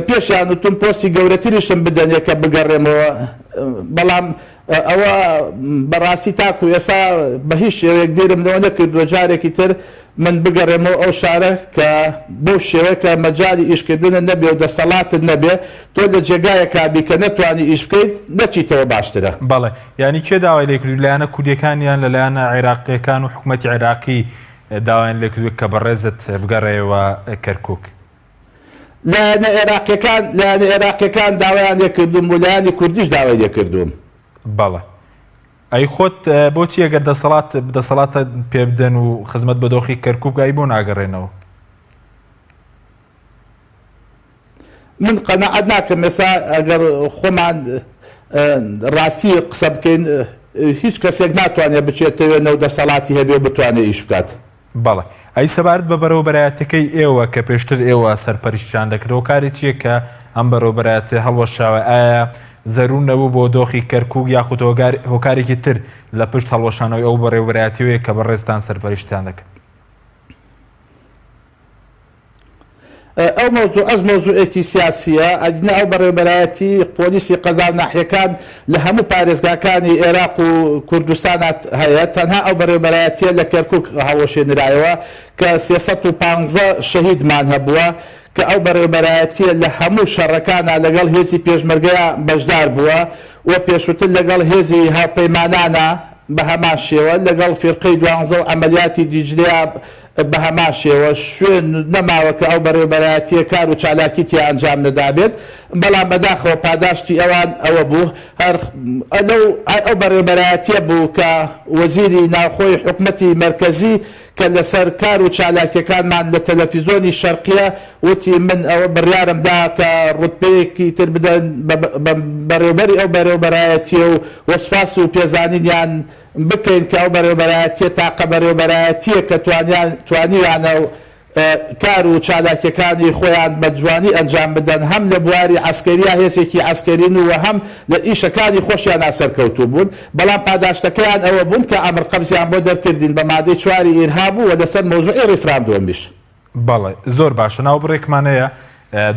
Speaker 3: پێشیان وتم پۆستی گەورەتریشم بدەنێ کە بگەڕێمەوە بەڵام ئەوە بەڕاستی تاکو ئێستا بە هیچ شێوەیەک بیرم لەوە نەکردووە جارێکی تر من بگەڕێمەوە ئەو شارە کە بۆ شێوەیە کە مەجای ئیشکردنە نەبێ و دەسەڵاتت نەبێ تۆ لە جێگایە کابی کە نەتوانی ئیش بکەیت نەچیتەوە باشترە.
Speaker 1: بەڵێ ینی کێ داوای لێکردو لایەنە کوردیەکانیان لەلایەنە عێراقیەکان و حکوومەتی عێراقی داوایان لێکردووە کە بەڕێزت بگەڕێەوە کەرکووک؟
Speaker 3: لایەنە عێراقیەکان داوایان لێکردوم و لایەنی کوردیش داوای لێکردوم.
Speaker 1: بەڵێ ئەی خۆت بۆچی ئەگەر دەسەڵاتە پێ بدەن و خزمەت بە دۆخی کەرکووک ئای بۆ ناگەڕێنەوە؟
Speaker 3: من قەنەعەت ناکەم ئێستا ئەگەر خۆمان ڕاستی قسە بکەین هیچ کەسێک ناتوانێت بچێتەوە نەو دەسەڵاتی هەبێ و بتوانێت ئیش بکات.
Speaker 1: بەڵێ ئەی سەبارەت بە بەرەوبەرایەتەکەی ئێوە کە پێشتر ئێوە سەرپەرشتیان دەکرێتەوە کاری چییە کە ئەم بەرەوبەرایەتە هەڵوەشاوە؟ ئایا زەروون نەبوو بۆ دۆخی کەرکووک یاخود هۆکارێکی تر لە پشت هەڵوەشانەوەی ئەو بەڕێوەبەرایەتیەوەیە کە بەڕێزتان سەرپەرشتیان دەکرد؟
Speaker 3: ئەو مۆزوع ئەس مۆزوعێکی سیاسیە ئەدنا ئەو بەڕێوەبەرایەتی پۆلیسی قەزا و ناحیەکان لە هەموو پارێزگاکانی عێراق و کوردستانات هەیە تەنها ئەو بەڕێوەبەرایەتیە لە کەرکووک هەڵوەشێنرایەوە کە 315 شەهیدمان هەبووە کە ئەو بەڕێوەبەرایەتیە لە هەموو شەڕەکانە لەگەڵ هێزی پێشمەرگەیە بەشدار بووە و پێشووتر لەگەڵ هێزی هاوپەیمانانە بە هەمان شێوە لەگەڵ فیرقەی 12 و ئەمەلیاتی دیجلیا بە هەمان شێوە شوێن نەماوە کە ئەو بەڕێوەبەرایەتیە کار و چالاکیتی ئەنجام نەدابێت بەڵام بەداخەوە پاداشتی ئەوان ئەوە بوو ئەو بەڕێوەبەرایەتیە بوو کە وەزیری ناوخۆی حکومەتی مەرکەزی کە لەسەر کار و چالاکیەکانمان لە تەلەڤیزۆنی شەرقیە وتی من ئەوە بڕیارمدا کە ڕوتبەیەکی تر بدەن بەڕێوەبەری ئەو بەڕێوەبەرایەتیە و وەسپاس و پێزانینیان بکەین کە ئەو بەڕێوەبەرایەتیە تاقە بەڕێوەبەرایەتیە کە توانیانە و کار و چالاکیەکانی خۆیان بە جوانی ئەنجام بدەن هەم لە بواری عەسکەریە هێزێکی عەسکەرین و هەم لە ئیشەکانی خۆشیان ئاسەرکەوتوو بوون بەڵام پاداشتەکەیان ئەوە بوون کە ئەمر قەبزیان بۆ دەرکردین بە مادەی 4 ئیرهاب و لەسەر مۆزوعی ڕیفراندۆمیش.
Speaker 1: بەڵێ زۆر باشە ناوبڕێکمانەیە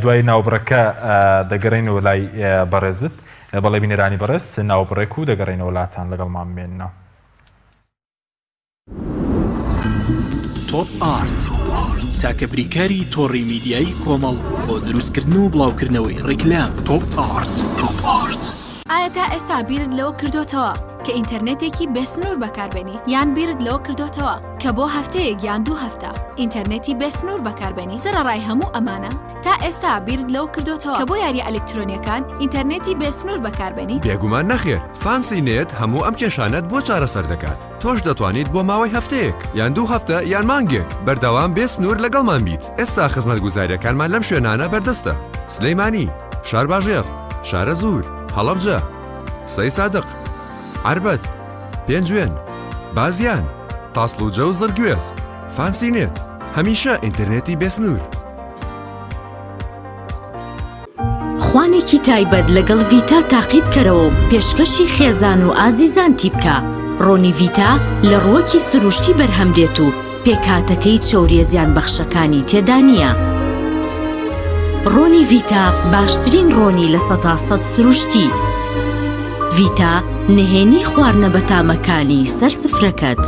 Speaker 1: دوای ناوبڕەکە دەگەڕێنەوە لای بەڕێزت بەڵێ بینەرانی بەڕێز ناوبڕێک و دەگەڕێنەوە لاتان لەگەڵمان بمێننەوە.
Speaker 4: تۆپ ئارت تاکە بریکاری تۆڕی میدیایی کۆمەڵ بۆ دروستکردن و بڵاوکردنەوەی ڕیکلام. تۆپ ئارت.
Speaker 5: ئایا تا ئێستا بیرت لەوە کردوتەوە کە ئینتەرنێتێکی بێسنوور بەکاربێنی یان بیرت لەوە کردوتەوە کە بۆ هەفتەیەک یان 2 هەفتە ئینتەرنێتی بێسنوور بەکاربێنی سەرەڕای هەموو ئەمانە تا ئێستا بیرت لەوە کردوتەوە کە بۆ یاری ئەلکترۆنیەکان ئینتەرنێتی بێسنوور بەکاربێنی؟
Speaker 6: بێگومان نەخێر فانسی نێت هەموو ئەم کێشانەت بۆ چارەسەر دەکات. تۆش دەتوانیت بۆ ماوەی هەفتەیەک یان 2 هەفتە یان مانگێک بەردەوام بێسنوور لەگەڵمان بیت. ئێستا خزمەتگوزاریەکانمان لەم شوێنانە بەردەستە: سلەیمانی، شارباژێر، شارە زوور، هەڵەبجە، سەی سادق، عربەت، پێنجوێن، بازیان، تاسڵوجە و زەرگوێز. فانسی نێت هەمیشە ئینتەرنێتی بێسنوور.
Speaker 7: خوانێکی تایبەت لەگەڵ ڤیتا تاقیب کەرەوە پێشکەشی خێزان و ئازیزان تیبکە. ڕۆنی ڤیتا لە ڕووەکی سروشتی بەرهەمدێت و پێکهاتەکەی چەوریێزیان بەخشەکانی تێدا نییە. ڕۆنی ڤیتا باشترین ڕۆنی لە 100% سروشتی. ڤیتا نهێنی خواردنە بەتامەکانی سەرسفرەکەت.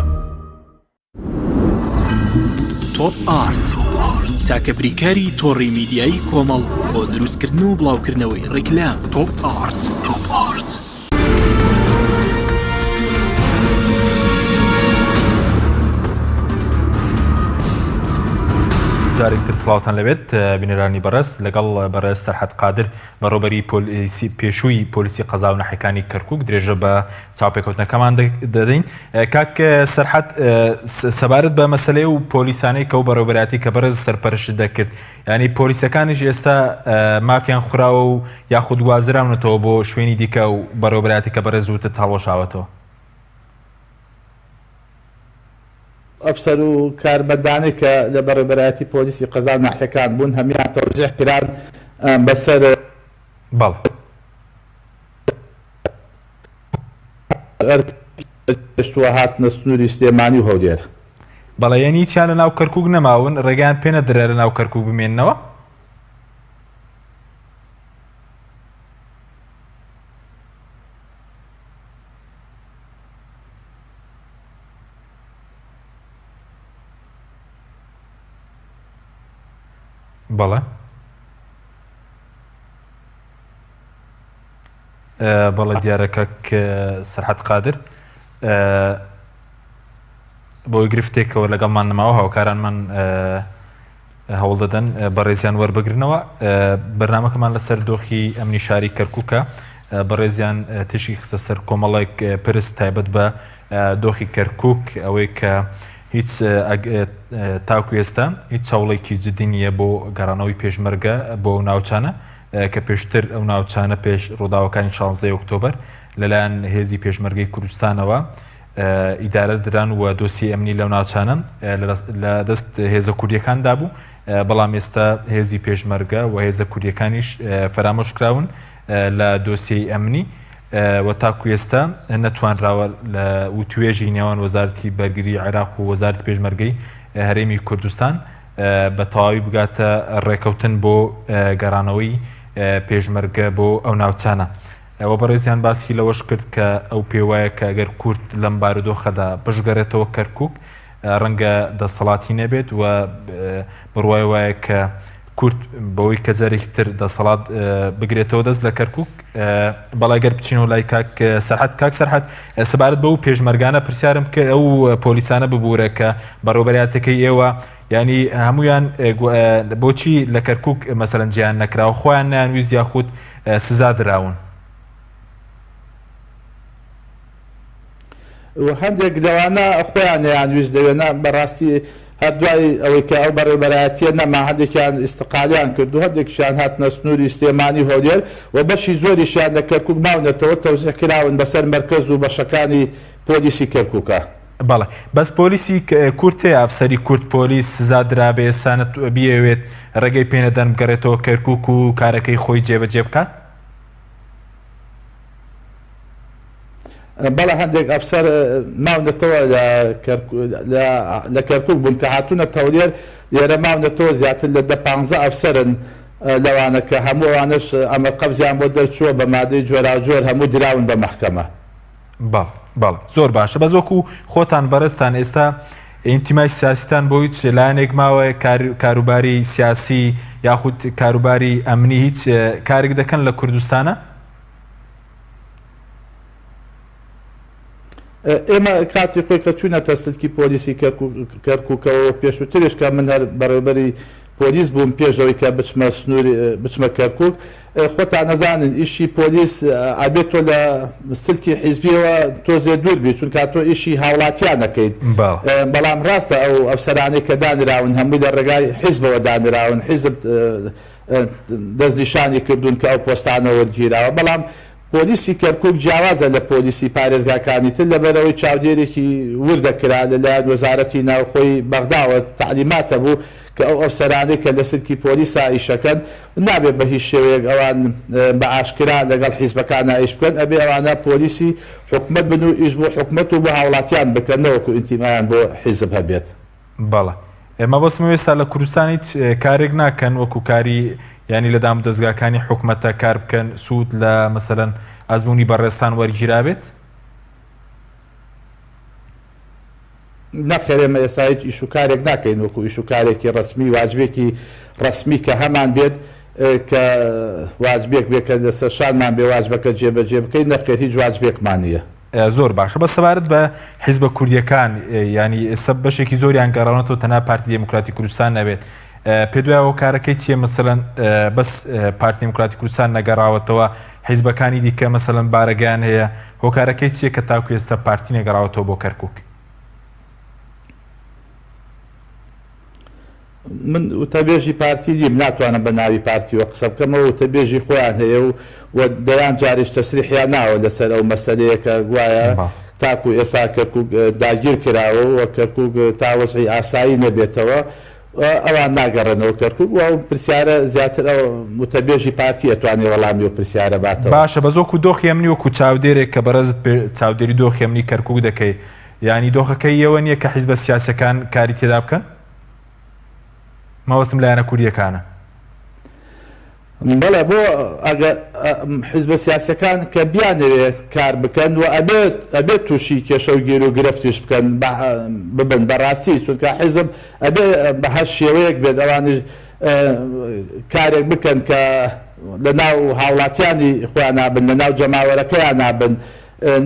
Speaker 4: تۆپ ئارت تاکە بریکاری تۆڕی میدیایی کۆمەڵ بۆ دروستکردن و بڵاوکردنەوەی ڕیکلام. تۆپ ئارت.
Speaker 1: جارێکتر سڵاوتان لەبێت بینەرانی بەڕێز لەگەڵ بەڕێز سەرحەد قادر بەڕۆبەری پێشووی پۆلیسی قەزا و ناحیەکانی کەرکووک درێژە بە چاوپێکەوتنەکەمان دەدەین. کاک سەرحەد سەبارەت بە مەسەلەی و پۆلیسانەی کە و بەڕێوەبەراتی کە بەڕێز سەرپەرشت دەکرد ینی پۆلیسەکانیش ئێستا مافیان خوراوە و یاخود گوازراونەتەوە بۆ شوێنی دیکە و بەڕێوەبەراتی کە بەڕێز وتت هەڵوەشاوەتەوە؟
Speaker 3: ئەفسەر و کاربەندانی کە لە بەڕێوەبەرایەتی پۆلیسی قەزا و ناحیەکان بوون هەمیان تەوجیه کران بەسەر
Speaker 1: بەڵێ
Speaker 3: پێشتووە هاتنە سنووری سلێمانی و هەولێر.
Speaker 1: بەڵێ یعنی هیچیان لە ناو کەرکووک نەماون ڕێگەیان پێ نەدرێ لە ناو کەرکووک بمێننەوە. بەڵێ بەڵێ دیارەکە سەرحەد قادر بۆی گرفتێکەوە لەگەڵمان نەماوە هاوکارانمان هەوڵ دەدەن بەڕێزیان وەربگرنەوە. بەرنامەکەمان لەسەر دۆخی ئەمنی شاری کەرکووکە بەڕێزیان تشی خستە سەر کۆمەڵێک پرس تایبەت بە دۆخی کەرکووک ئەوەی کە هیچ تاکو ئێستا هیچ هەوڵێکی جدی نییە بۆ گەڕانەوەی پێشمەرگە بۆ ناوچانە کە پێشتر ئەو ناوچانە پێش ڕووداوەکانی 16 ئۆکتۆبەر لەلایەن هێزی پێشمەرگەی کوردستانەوە ئیدارە دران و دۆسی ئەمنی لەو ناوچانە لە دەست هێزە کوردیەکاندا بوو، بەڵام ئێستا هێزی پێشمەرگە و هێزە کوردیەکانیش فەرامۆشکراون لە دۆسی ئەمنی و تاکو ئێستا نەتوانراوە لە وتوێژی نێوان وەزارەتی بەرگری عێراق و وەزارەتی پێشمەرگەی هەرێمی کوردستان بە تەواوی بگاتە ڕێکەوتن بۆ گەڕانەوەی پێشمەرگە بۆ ئەو ناوچانە. ئەوە بەڕێزیان باسی لەوەش کرد کە ئەو پێ وایە کە ئەگەر کورد لەم بارودۆخەدا بشگەڕێتەوە کەرکووک ڕەنگە دەسەڵاتی نەبێت و بڕوای وایە کە کورد بەوەی کە جارێکی تر دەسەڵات بگرێتەوە دەست لە کەرکووک. بەڵای گەر بچینەوە لای کاک سەرحەد سەبارەت بەو پێشمەرگانە پرسیارم کرد ئەو پۆلیسانە ببوورە کە بەڕێوەبەراتەکەی ئێوە ینی هەمویان بۆچی لە کەرکووک مەسەلەن جیان نەکراوە خۆیان نایانویست یاخود سزا دراون.
Speaker 3: هەندێک لەوانە خۆیان یانویست دەوێنە بەڕاستی هەردوای ئەوەی کە ئەو بەڕێوەبەرایەتیە نەما هەندێکیان ئیستقالیان کرد و هەندێکیان هاتنە سنووری سلێمانی هۆلێر و بەشی زۆریشیان لە کەرکووک ماونەتەوە تەوزیعکراون بەسەر مەرکەز و بەشەکانی پۆلیسی کەرکووکە.
Speaker 1: بەڵێ بەس پۆلیسی کورد هەیە ئەفسەری کورد پۆلیس سزا درابێ سانت بیەوێت ڕێگەی پێنەدەن بگەڕێتەوە کەرکووک و کارەکەی خۆی جێبەجێ بکات؟
Speaker 3: بەڵێ هەندێک ئەفسەر ماونەتەوە لە کەرکووک بوون کە هاتوونە تەولێر لێرە ماونەتەوە زیاتر لە 15 ئەفسەرن لەوانە کە هەمووانش ئەمە قەبزیان بۆ دەرچووە بە مادەی جۆراوجۆر هەموو دراون بە مەحکەمە.
Speaker 1: بەڵ زۆر باشە بە زۆکو خۆتان بەڕێستان ئێستا ئینتیمای سیاسیتان بۆ هیچ لایەنێک ماوە کاروباری سیاسی یاخود کاروباری ئەمنی هیچ کارێک دەکەن لە کوردستانە؟
Speaker 3: ئێمە کاتی خۆی کە چوونەتە سلکی پۆلیسی کەرکووکەوە پێشووترش کە من هەر بەڕێوەبەری پۆلیس بووم پێشەوەی کە بچمە کەرکووک خۆتان نەزانن ئیشی پۆلیس ئابێت تۆ لە سلکی حیزبیەوە تۆزێ دوور بێت چونکە تۆ ئیشی هاوڵاتیان دەکەیت. بەڵام ڕاستە ئەو ئەفسەرانەی کە دانراون هەمووی لە ڕێگای حیزبەوە دانراون حیزب دەستنیشانی کردوون کە ئەو پۆستانە وەرگیراوە، بەڵام پۆلیسی کەرکووک جیاوازە لە پۆلیسی پارێزگاکانی تر لەبەرەوەی چاودێرێکی وردەکرا لەلایەن وەزارەتی ناوخۆی بەغداوە تعلیماتە بوو کە ئەو ئەفسەرانەی کە لە سلکی پۆلیسا ئیشەکەن نابێت بە هیچ شێوەیەک ئەوان بە ئاشکرا لەگەڵ حیزبەکانە ئیش بکەن، ئەبێ ئەوانە پۆلیسی حکومەت بن و ئیش بۆ حکومەت و بۆ هاوڵاتیان بکەن نەوەکو ئینتیمایان بۆ حیزب هەبێت.
Speaker 1: بەڵێ ئێمە بەسمە ئێستا لە کوردستان هیچ کارێک ناکەن وەکو کاری ینی لە دام دەستگاکانی حکومەتە کار بکەن سوود لە مەسەلەن ئەزمموی بەڕێستان وەرگیرابێت؟
Speaker 3: نەخێرێمە ئێستا هیچ ئیشوکارێک ناکەین وەکو ئیشوکارێکی ڕسمی واجبێکی ڕسمی کە هەمان بێت کە واجبێک بێت کە لەسەر شانمان بێ واجبەکە جێبەجێ بکەین نەخێت هیچ واجبێکمان نییە.
Speaker 1: زۆر باشە بە سەبارەت بە حیزبە کوردیەکان ینی ئێستا بەشێکی زۆریان گەڕاونەتەوە تەنها پارتی دموکراتی کوردستان نەبێت، پێ دوایەوە کارەکەی چیە مەسەلەن بەس پارتی دموکراتی کوردستان نەگەڕاوەتەوە حیزبەکانی دیکە مەسەلەن بارەگەیان هەیە هۆکارەکەی چیە کە تاکو ئێستا پارتی نەگەڕاوەتەوە بۆ کەرکووک؟
Speaker 3: من وتەبێژی پارتی دیم ناتوانم بە ناوی پارتیوە قسە بکەمەوە وتەبێژی خۆیان هەیە و دەیان جاریش تەسریحیان ناوە لەسەر ئەو مەسەلەیە کە گوایە تاکو ئێستا کەرکووک داگیر کراوە و کەرکووک تاوەزی ئاسایی نەبێتەوە ئەوان ناگەڕێنەوە کەرکووک و ئەو پرسیارە زیاتر ئەو وتەبێژی پارتی ئەتوانێ وەڵامی و پرسیارە باتەوە.
Speaker 1: باشە بە زۆکو دۆخی ئەمنی وەکو چاودێرێک کە بەرەزت چاودێری دۆخی ئەمنی کەرکووک دەکەی ینی دۆخەکەی ئەوە نییە کە حیزبە سیاسەکان کاری تێدا بکەن مەوەستم لایەنە کوردیەکانە
Speaker 3: بەڵێ بۆ ئەگەر حیزبە سیاسەکان کە بیانەوێ کار بکەن و ئەبێت تووشی کێشە و گیر و گرفتیش بکەن ببن بەڕاستی چونکە حیزب ئەبێ بە هەر شێوەیەک بێت ئەوانش کارێک بکەن کە لە ناو هاوڵاتیانی خۆیان نابن لە ناو جەماوەرەکەیان نابن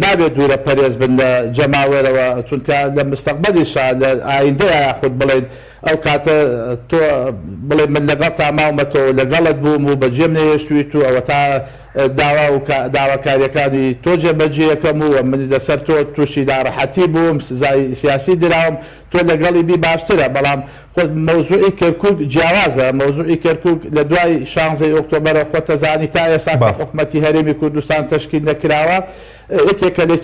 Speaker 3: نابێت دوورە پەرێز بن لە جەماوەرەوە چونکە لە مستەقبەلیشا لە ئایندەیە یاخود بڵێن ئەو کاتە تۆ بڵێ من لەگەڵ تا ماومەتەوە لەگەڵت بووم و بەجێم نەهێشتویت و ئەوە تا داوا و داواکاریەکانی تۆ جێبەجێ یەکەم و من لەسەر تۆ تووشی ناڕەحەتی بووم سزای سیاسی دراوم تۆ لەگەڵی بی باشترە بەڵام خۆت مەوزوعی کەرکووک جیاوازە مەوزوعی کەرکووک لە دوای 16 ئۆکتۆبەرە خۆتەزانی تا ئێستا حکوومەتی هەرێمی کوردستان تەشکیل نەکراوە یەکێکە لە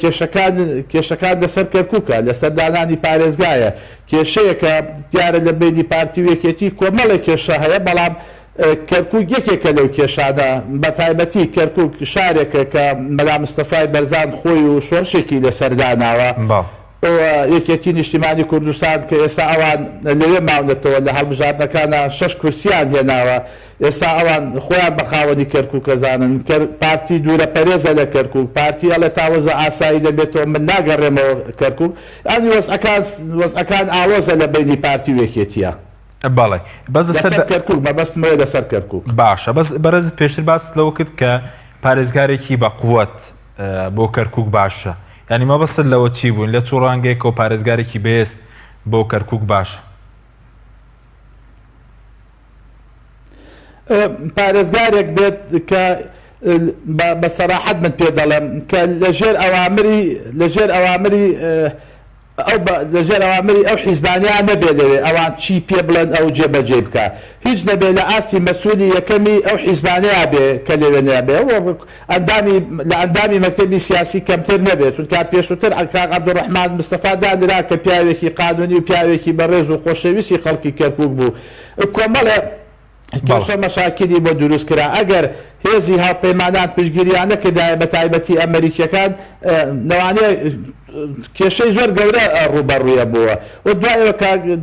Speaker 3: کێشەکان لەسەر کەرکووکە لەسەر دانانی پارێزگایە کێشەیەکە دیارە لە بینی پارتی و یەکێتی کۆمەڵی کێشە هەیە بەڵام کەرکووک یەکێکە لەو کێشانە بە تایبەتی کەرکووک شارێکە کە مەلا مستەفای بەرزان خۆی و شۆرشێکی لەسەرداناوە یەکێتی نیشتیمانی کوردستان کە ئێستا ئەوان لەوێ ماونێتەوە لە هەڵبژاردنەکانە 6 کورسیان هێناوە ئێستا ئەوان خۆیان بەخاوەنی کەرکووک کەزانن پارتی دوورە پەرێزە لە کەرکووک پارتی ئەڵە تاوەزە ئاسایی دەبێتەوە من ناگەڕێمەوە کەرکووک ئەنی وەزعەکان ئاوەزە لە بینی پارتی و یەکێتیە
Speaker 1: باڵێ بەس
Speaker 3: کەرکووک مەبەستمەوە لەسەر کەرکووک
Speaker 1: باشە بەس بەرەزت پێشتر باس لەوە کرد کە پارێزگارێکی بە قووەت بۆ کەرکووک باشە ینی مەبەستت لەوە چی بوون لە چوو ڕانگەیەکەوە پارێزگارێکی بێست بۆ کەرکووک باشە
Speaker 3: پارێزگارێک بێت کە بە سەراحەت من پێ دەڵێم کە لەژێر ئەوامری ئەو حیزبانیان نەبێت لەوێ ئەوان چی پێ بڵێن ئەو جێبەجێ بکە هیچ نەبێت لە ئاستی مەسئولی یەکەمی ئەو حیزبانیا بێ کە لەوێ نەبێ لە ئەندامی مەکتەبی سیاسی کەمتر نەبێت چونکە پێشووتر کاک عەبدوڕەحمان مستەفا دانرا کە پیاوێکی قانونی و پیاوێکی بەڕێز و خۆشەویستی خەڵکی کەرکووک بوو کۆمەڵە کێشە مەشاکلی بۆ دروست کرا ئەگەر هێزی هاوپەیمانان پشتگیریان نەکردایە بە تایبەتی ئەمریکیەکان نەوانەیە کێشەی زۆر گەورە ڕوبەڕوویە بووە و دوایەوە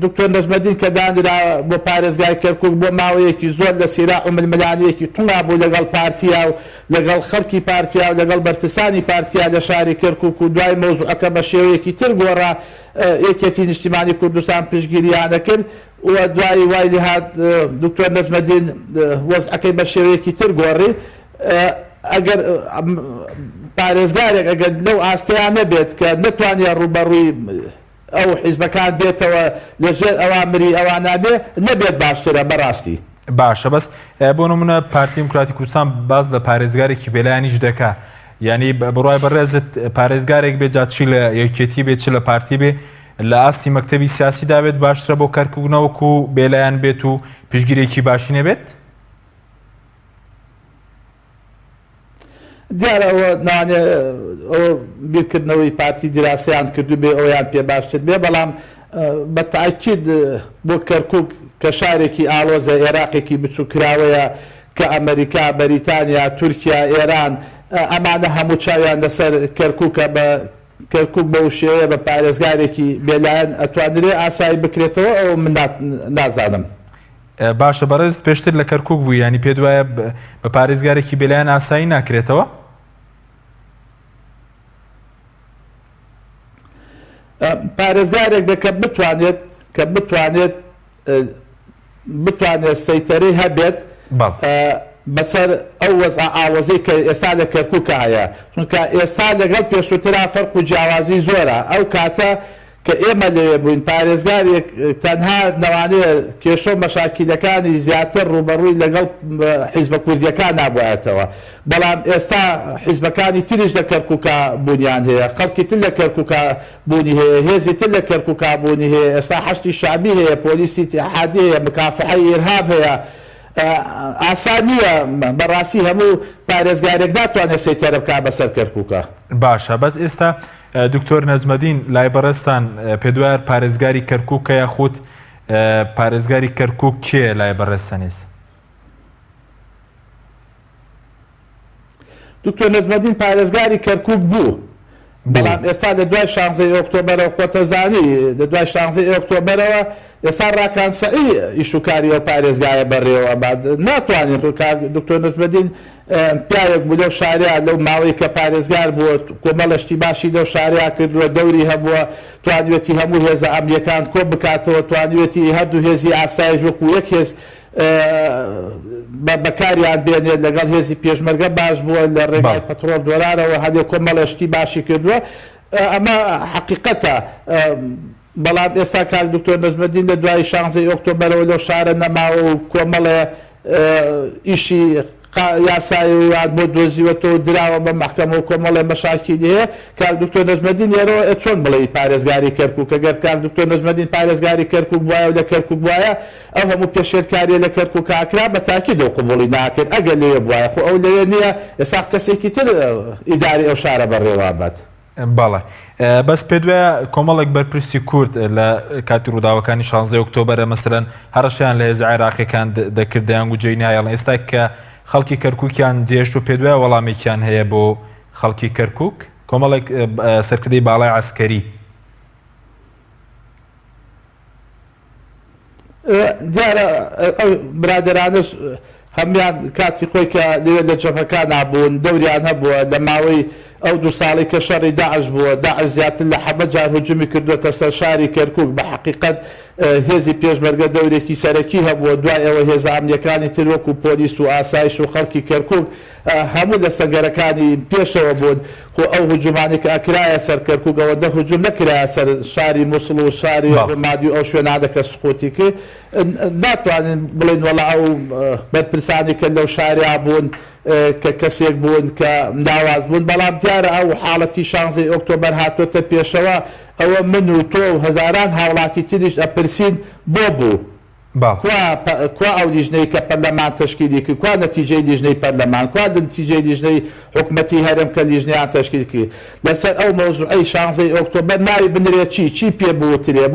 Speaker 3: دکتۆر نەجمەدین کە دانرا بۆ پارێزگای کەرکووک بۆ ماوەیەکی زۆر لە سیراع و ململانیەکی تونا بوو لەگەڵ پارتیا و لەگەڵ خەڵکی پارتیا و لەگەڵ بەرپرسانی پارتیا لە شاری کەرکووک و دوای مەوزوعەکە بە شێوەیەکی تر گۆڕا یەکێتی نیشتیمانی کوردستان پشتگیریانە کرد و دوای وای لێهات دکتۆر نەجمەدین وەزعەکەی بە شێوەیەکی تر گۆڕی ئەگەر پارێزگارێک ئەگەر لەو ئاستەیان نەبێت کە نەتوانێت ڕوبەڕووی ئەو حیزبەکان بێتەوە لەژێر ئەوامری ئەوان نابێ نەبێت باشترە بەڕاستی
Speaker 1: باشە بەس بۆ نمونە پارتی دموکراتی کوردستان باز لە پارێزگارێکی بێلایانیش دەکا ینی بڕای بەڕێزت پارێزگارێک بێجات چی لە یەکێتی بێت چ لە پارتی بێ لە ئاستی مەکتەبی سیاسی دابێت باشترە بۆ کەرکووک و بێلایەن بێت و پشتگیرێکی باشی نەبێت
Speaker 3: دیارە ئەوە بیرکردنەوەی پارتی دیراسیان کردو بێ ئەویان پێ باشتر بێ بەڵام بە تاکید بۆ کەرکووک کە شارێکی ئاڵۆزە عێراقێکی بچووکراوەیە کە ئەمریکا بەریتانیا تورکیا ئێران ئەمانە هەموو چاویان لەسەر کەرکووکە بە کەرکووک بەو شێوەیە بە پارێزگارێکی بێلایەن ئەتوانرێ ئاسایی بکرێتەوە ئەو من نازانم
Speaker 1: باشە بەڕێز پێشتر لە کەرکووک بوو ینی پێ دوایە بە پارێزگارێکی بێلایەن ئاسایی ناکرێتەوە
Speaker 3: پارێزگارێک بێت کە بتوانێت سەیتەرەی هەبێت بەسەر ئەو وەزع ئاوەزەی کە ئێستا لە کەرکووکە هەیە چونکە ئێستا لەگەڵ پێشووترا فەرق و جیاوازی زۆرە ئەو کاتە کە ئێمە لەوێ بووین پارێزگارێک تەنها نەوانەیە کێشە مەشاکیلەکانی زیاتر ڕوبەڕووی لەگەڵ حیزبە کوردیەکان نابوایەتەوە بەڵام ئێستا حیزبەکانی تریش لە کەرکووکە بوونیان هەیە خەڵکی تر لە کەرکووکە بوونی هەیە هێزی تر لە کەرکووکە بوونی هەیە ئێستا حەشتی شعبی هەیە پۆلیسی اتحادی هەیە مکافحەی ئیرهاب هەیە ئاسان نییە بەڕاستی هەموو پارێزگارێک ناتوانێت سەیتەرە بکات بەسەر کەرکووکە
Speaker 1: باشە بەس ئێستا دکتۆر نەجمەدین لای بەڕێستان پێدوایە پارێزگاری کەرکووکە یاخود پارێزگاری کەرکووک کێ لای بەڕێستەنیست
Speaker 3: دکتۆر نەجمەدین پارێزگاری کەرکووک بوو بەڵام ئێستا لە دوای 16 ئۆکتۆبەرەوە خۆتەزانی لە دوای 16 ئۆکتۆبەرەوە ئێستا ڕاکانسەئی ئیشوکاری ئەو پارێزگایە بەڕێوە ناتوانین دکتۆر نجمەدین پیاوێک بوو لەو شاریا لەو ماوەی کە پارێزگار بووە کۆمەڵەشتی باشی لەو شاریا کردووە دەوری هەبووە توانیوێتی هەموو هێزە ئەمریکان کۆ بکاتەوە توانیوێتی هەردوو هێزی ئاسایش وەکو یەک هێز بەکاریان بێنێت لەگەڵ هێزی پێشمەرگە باش بووە لە ڕێگای پەترۆل دۆلارەوە هەندێک کۆمەڵەشتی باشی کردووە ئەمە حقیقەتە بەڵام ئێستا کاک دکتۆر نەجمەدین لە دوای 16 ئۆکتۆبەرەوە لەو شارە نەماوە و کۆمەڵە ئیشی یاسایی وات بۆ دۆزیوەتەوە دراوە بە مەحکەمە و کۆمەڵێ مەشاکیل هەیە کاک دکتۆر نەجمەدین ئێرەوە چۆن بڵێ پارێزگاری کەرکووک ئەگەر کاک دکتۆر نەجمەدین پارێزگاری کەرکووک بووایە و لە کەرکووک بووایە ئەو هەموو پێشێرکاریە لە کەرکووک ئاکرا بە تاکید و قبوڵی ناکرد ئەگەر لەوێ بووایە خۆ ئەو لەوێ نییە ئێستا کەسێکی تر ئیداری ئەو شارە بەڕێوە بێت.
Speaker 1: بەڵێ بەس پێ دوایە کۆمەڵێک بەرپرسی کورد لە کاتی ڕووداوەکانی 16 ئۆکتۆبەرە مەسەلەن هەڕەشیان لە هێز عێراقیەکان دەکردیان گوجەی نایەڵن ئێستا کە خەڵکی کەرکووکیان جێشت و پێ دوایە وەڵامێکیان هەیە بۆ خەڵکی کەرکووک کۆمەڵێک سەرکردەی باڵای عەسکەری
Speaker 3: دیارە ئەو برادەرانش هەمیان کاتی خۆی کە لەوێ لە جەبهەکان نابوون دەوریان هەبووە لە ماوەی ئەو 2 ساڵی کە شەڕی داعش بووە داعش زیاتر لە 7 جار هجومی کردووەتە سەر شاری کەرکووک بە حقیقەت هێزی پێشمەرگە دەورێکی سەرەکی هەبووە دوای ئەوە هێز ئەمریکانی تر وەکو پۆلیس و ئاسایش و خەڵکی کەرکووک هەموو لە سەنگەرەکانی پێشەوە بوون خۆ ئەو هجومانی کە ئەکرایە سەر کەرکووک ئەوەندە هجوم نەکرایە سەر شاری مووسڵ و شاری ڕمادی و ئەو شوێنانە کە سقوتی کرد ناتوانین بڵێن وەڵا ئەو بەرپرسانی کە لەو شاریا بوون کە کەسێک بوون کە ناواز بوون بەڵام دیارە ئەو حاڵەتی 16 ئۆکتۆبەر هاتوۆتە پێشەوە ئەوە من و تۆ و هەزاران هاوڵاتی تریش ئەپرسین بۆ بوو کوا ئەو لیژنەی کە پەرلەمان تەشکیلی کرد کوا نەتیجەی لیژنەی پەرلەمان کوا نەتیجەی لیژنەی حکومەتی هەرێم کە لیژنەیان تەشکیل کرد لەسەر ئەو مەوزوعەی 16 ئۆکتۆبەر ناوی بنرێت چی پێ بوترێ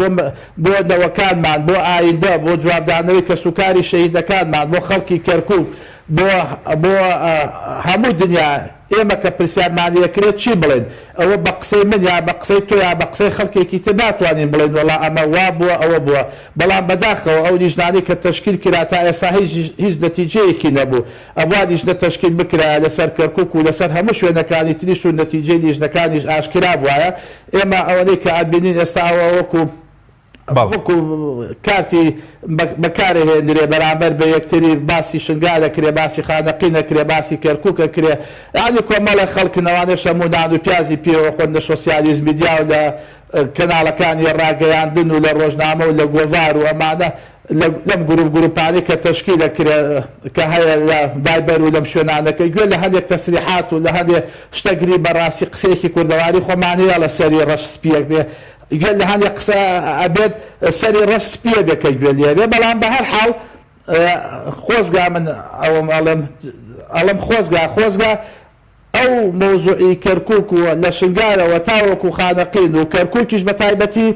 Speaker 3: بۆ نەوەکانمان بۆ ئایندە بۆ جوابدانەوەی کە سوکاری شەهیدەکانمان بۆ خەڵکی کەرکووک بۆ هەموو دنیا ئێمە کە پرسیارمانیەکرێت چی بڵێن ئەوە بە قسەی من یا بە قسەی تۆ یا بە قسەی خەڵکێکی تر ناتوانین بڵێن وەڵا ئەمە وا بووە ئەوە بووە بەڵام بەداخەوە ئەو لیژنانی کە تەشکیل کرا تا ئێستا هیچ نەتیجەیەکی نەبوو ئەوە لیژنە تەشکیل بکرایە لەسەر کەرکووک و لەسەر هەموو شوێنەکانی تریش و نەتیجەی لیژنەکانیش ئاشکرا بووایە ئێمە ئەوەی کە ئابینین ئێستا ئەوە وەکو کارتی بەکارهێنرێ بەرامبەر بە یەکتری باسی شنگا دەکرێ باسی خانەقی نەکرێ باسی کەرکووکە کرێ یانی کۆمەڵە خەڵکنەوانێش هەموو نان و پیازی پێوە خۆن لە سۆسیالیزمی دیا و لە کەناڵەکانی ڕاگەیاندن و لە ڕۆژنامە و لە گۆڤار و ئەمانە لەم گروپانی کە تەشکیل دەکرێت کە هەیە لە بایبەر و لەم شوێنانەکەی گوێ لە هەندێک تەسریحات و لە هەندێک شتەگری بەڕاستی قسێکی کوردەواری خۆمانەیە لە سەری ڕەش سپیەک بێ گوێ لە هەندێک قسە ئەبێت سەری ڕەش سپیە بێکە گوێ لێ بێ بەڵام بە هەر حاڵ خۆزگا من ئەڵم خۆزگا ئەو مۆزوعی کەرکووک و لە شنگارەوە تاوەکو خانەقین و کەرکووکیش بە تایبەتی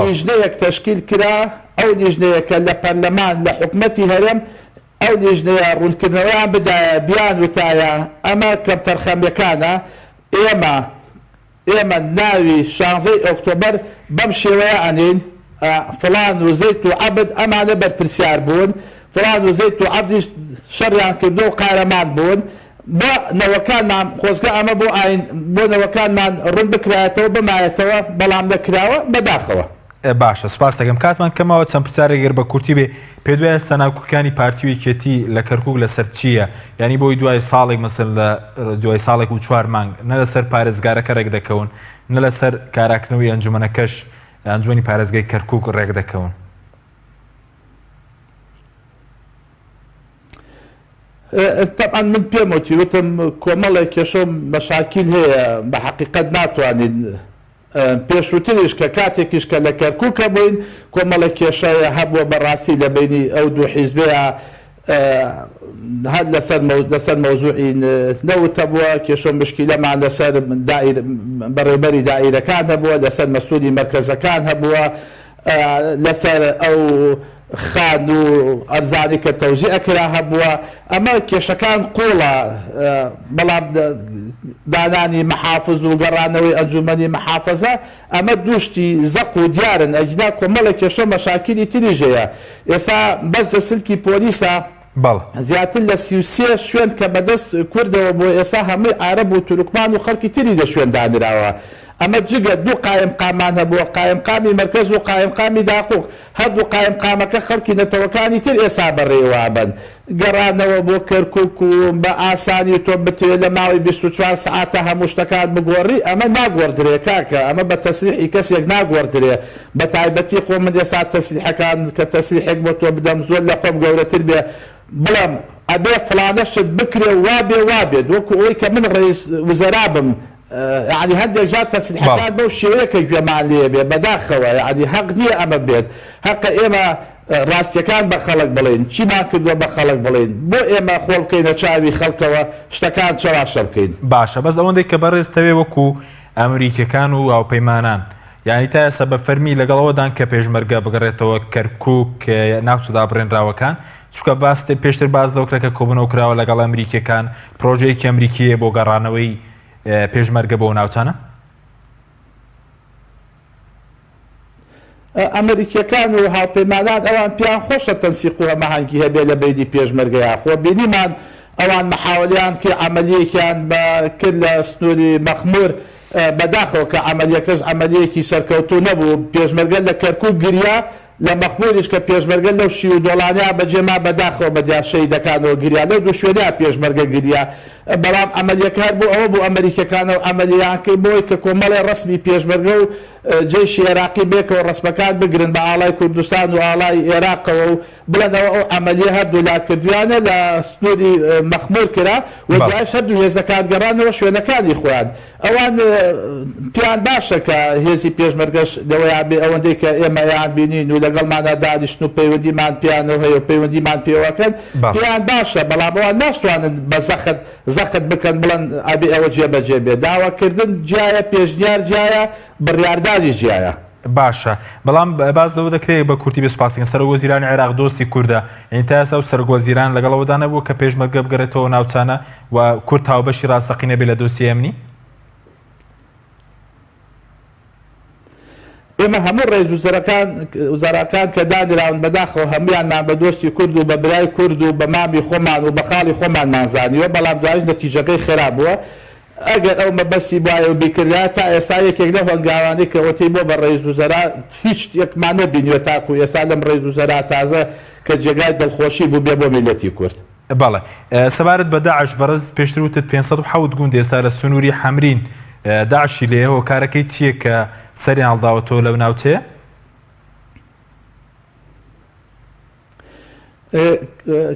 Speaker 3: لیژنەیەک تەشکیل کرا ئەو لیژنەیە کە لە پەرلەمان لە حکومەتی هەرێم ئەو لیژنەیە ڕوونکردنەوەیان بدایە بیان وتایە ئەمە کەم تەرخەمیەکانە ئێمە ناوی 16 ئۆکتۆبەر بەم شێوەیە ئەنین فڵان و زەیت و عەبد ئەمانە بەرپرسیار بوون فڵان و زەیت و عەبدیش شەڕیان کردو و قارەمان بوون بۆ نەوەکانمان خۆزگە ئەمە بۆ نەوەکانمان ڕوون بکرایەتەوە بمایەتەوە بەڵام نەکراوە بەداخەوە.
Speaker 1: باشە سوپاس دەکەم کاتمان کەمەوە چەند پرسیارێک گەر بە کورتی بێ پێ دوایە سەناکوکانی پارتی و یەکێتی لە کەرکووک لەسەر چییە یعنی بۆی دوای ساڵێک مەسەل لە دوای ساڵێک و 4 مانگ نە لەسەر پارێزگارەکە ڕێک دەکەون نە لەسەر کاراکردنەوەی ئەنجومەنەکەش ئەنجومەنی پارێزگای کەرکووک ڕێک دەکەون.
Speaker 3: طبعا من پێم وتی وتم کۆمەڵێک کێشە مەشاکیل هەیە بە حقیقەت ناتوانین پێشووتریش کە کاتێکیش کە لە کەرکووکە بووین کۆمەڵە کێشەیە هەبووە بەڕاستی لە بینی ئەو دوو حیزبەیە هەر لەسەر مەوزوعی نەوتە بووە کێشە مشکیلەمان لەسەر بەڕێبەری دائیرەکان هەبووە لەسەر مەسئولی مەرکەزەکان هەبووە لەسەر ئەو خان و ئەرزانی کە تەوزی ئەکرا هەبووە ئەمە کێشەکان قوڵە بەڵام دانانی مەحافظ و گەڕانەوەی ئەنجومەنی مەحافەزە ئەمە دووشتی زەق و دیارن ئەجنا کۆمەڵە کێشە مەشاکلی تریژەیە ئێستا بەس دەسلکی پۆلیسە زیاتر لە 33 شوێن کە بەدەست کوردەوە بۆ ئێستا هەمووی عەرەب و تورکمان و خەڵکی تری لە شوێن دانراوە ئەمە جگە دوو قایم قامان هەبووە قایم قامی مرکز و قایم قامی داقوق هەردوو قایم قامەکە خەڵکی نەتەوەکانی تر ئێستا بەڕێوابن گەڕانەوە بۆ کەرکووک و بە ئاسانی تۆ بتوێت لە ماوەی 24 سعاتە هەموو شتەکان بگۆڕی ئەمە ناگۆڕدرێ کاکە ئەمە بە تەسریحی کەسێک ناگۆڕدرێ بە تایبەتی خۆ من ئێستا تەسریحەکان کە تەسریحێک بۆ تۆ بدەم زۆر لە خۆم گەورەتر بێ بڵێم ئەبێ فڵانەشت بکرێ وابێ وەکو ئەوەی کە من ڕئیس وزەرا بم يعني هەندێک جات تەسریحەکان بەو شێوەیەکە گوێمان لێ بێ بەداخەوە يعني حەق نییە ئەمە بێت حەقە ئێمە ڕاستیەکان بە خەڵک بڵین چیمان کردووە بە خەڵک بڵین بۆ ئێمە خۆڵ بکەینە چاوی خەڵکەوە شتەکان چڕاشە بکەین
Speaker 1: باشە بەس ئەوەندەی کە بەڕێزتەوێ وەکو ئەمریکەکان و هاوپەیمانان یعنی تا ئێستا بە فەرمی لەگەڵەوەدان کە پێشمەرگە بگەڕێتەوە کەرکووک ناوچە دابڕێنراوەکان چونکە باستێ پێشتر باز لەوکرێکە کۆبنەوە کراوە لەگەڵ ئەمریکەکان پرۆژەیەکی ئەمریکیە بۆ گەڕانەوەی پێشمەرگە بۆ ناوچانە
Speaker 3: ئەمریکیەکان و هاوپەیمانان ئەوان پیان خۆشە تەنسیق و هەماهەنگی هەبێ لە بینی پێشمەرگەیە خۆ بینیمان ئەوان محاولیان کە عملیەکیان کرد لە سنووری مەخمور بەداخەوە کە عملیەکەش عملیەکی سەرکەوتوو نەبوو پێشمەرگە لە کەرکووک گریا لە مەخموریش کە پێشمەرگە لەو شی و دۆڵانیا بەجێما بەداخەوە بە دیاشەی دەکانەوە گریا لەو دوو شوێنیا پێشمەرگە گریا بەڵام ئەمەلیەکار بوو ئەوە بوو ئەمریکەکانەوە ئەمەلیانکەی بۆی کە کۆمەڵی ڕسمی پێشمەرگە و جێشی عێراقی بێکەوە ڕسمەکان بگرن بە ئاڵای کوردستان و ئاڵای عێراقەوە و بڵێنەوە ئەو ئەمەلیە هەردوو لاکردویانە لە سنووری مەخمور کرا و دوایش هەردوو هێزەکان گەڕانەوە شوێنەکانی خۆیان ئەوان پیان باشە کە هێزی پێشمەرگەش لەوەیان بێ ئەوەندەی کە ئێمە یان بینین و لەگەڵمانە دانیشتن و پەیوەندیمان پیانەوە هەیە و پەیوەندیمان پێوەکەن پیان باشە بەڵام ئەوان ناشتوانن بە زەخت بکەن بڵێن ئەبێ ئەوە جێبەجێ بێ داواکردن جایە پێشنیار جایە بڕیاردانی جایە
Speaker 1: باشە بەڵام باز لەوە دەکرێت بە کورتی بسپاسکن سەرۆگۆزیرانی عێراق دۆستی کووردە ئەین تا ئێستا و سەرۆگۆزیران لەگەڵەوەدا نەبوو کە پێشمەرگە بگەڕێتەوە ناوچانە و کورد هاوبەشی ڕاستەقینە بێ لە دۆسی ئەمنی
Speaker 3: ئێمە هەموو ڕێز وزەراکان کە دادراون بەداخەوە هەمویانمان بە دۆستی کورد و بە برای کورد و بە مامی خۆمان و بە خاڵی خۆمان مازانیوە بەڵام دوایش نەتیجەکەی خێرا بووە ئەگەر ئەو مەبەستی وایە و بیکردە تا ئێستا یەکێک لە هەنگاوانی کەوەتی بۆ بە ڕێز وزەرا هیچ یەکمان نەبینیوە تاکو ئێستا لەم ڕێز وزەرا تازە کە جێگای دڵخۆشی بوو بێ بۆ میلەتی کورد
Speaker 1: بەڵێ سەبارەت بە داعش بەڕێز پێشتر وتت 507 گوند ئێستا لە سنووری حەمرین داعشی لێەوە کارەکەی چییە کە سەریان هەڵداوەتەوە لەو ناوچەیە؟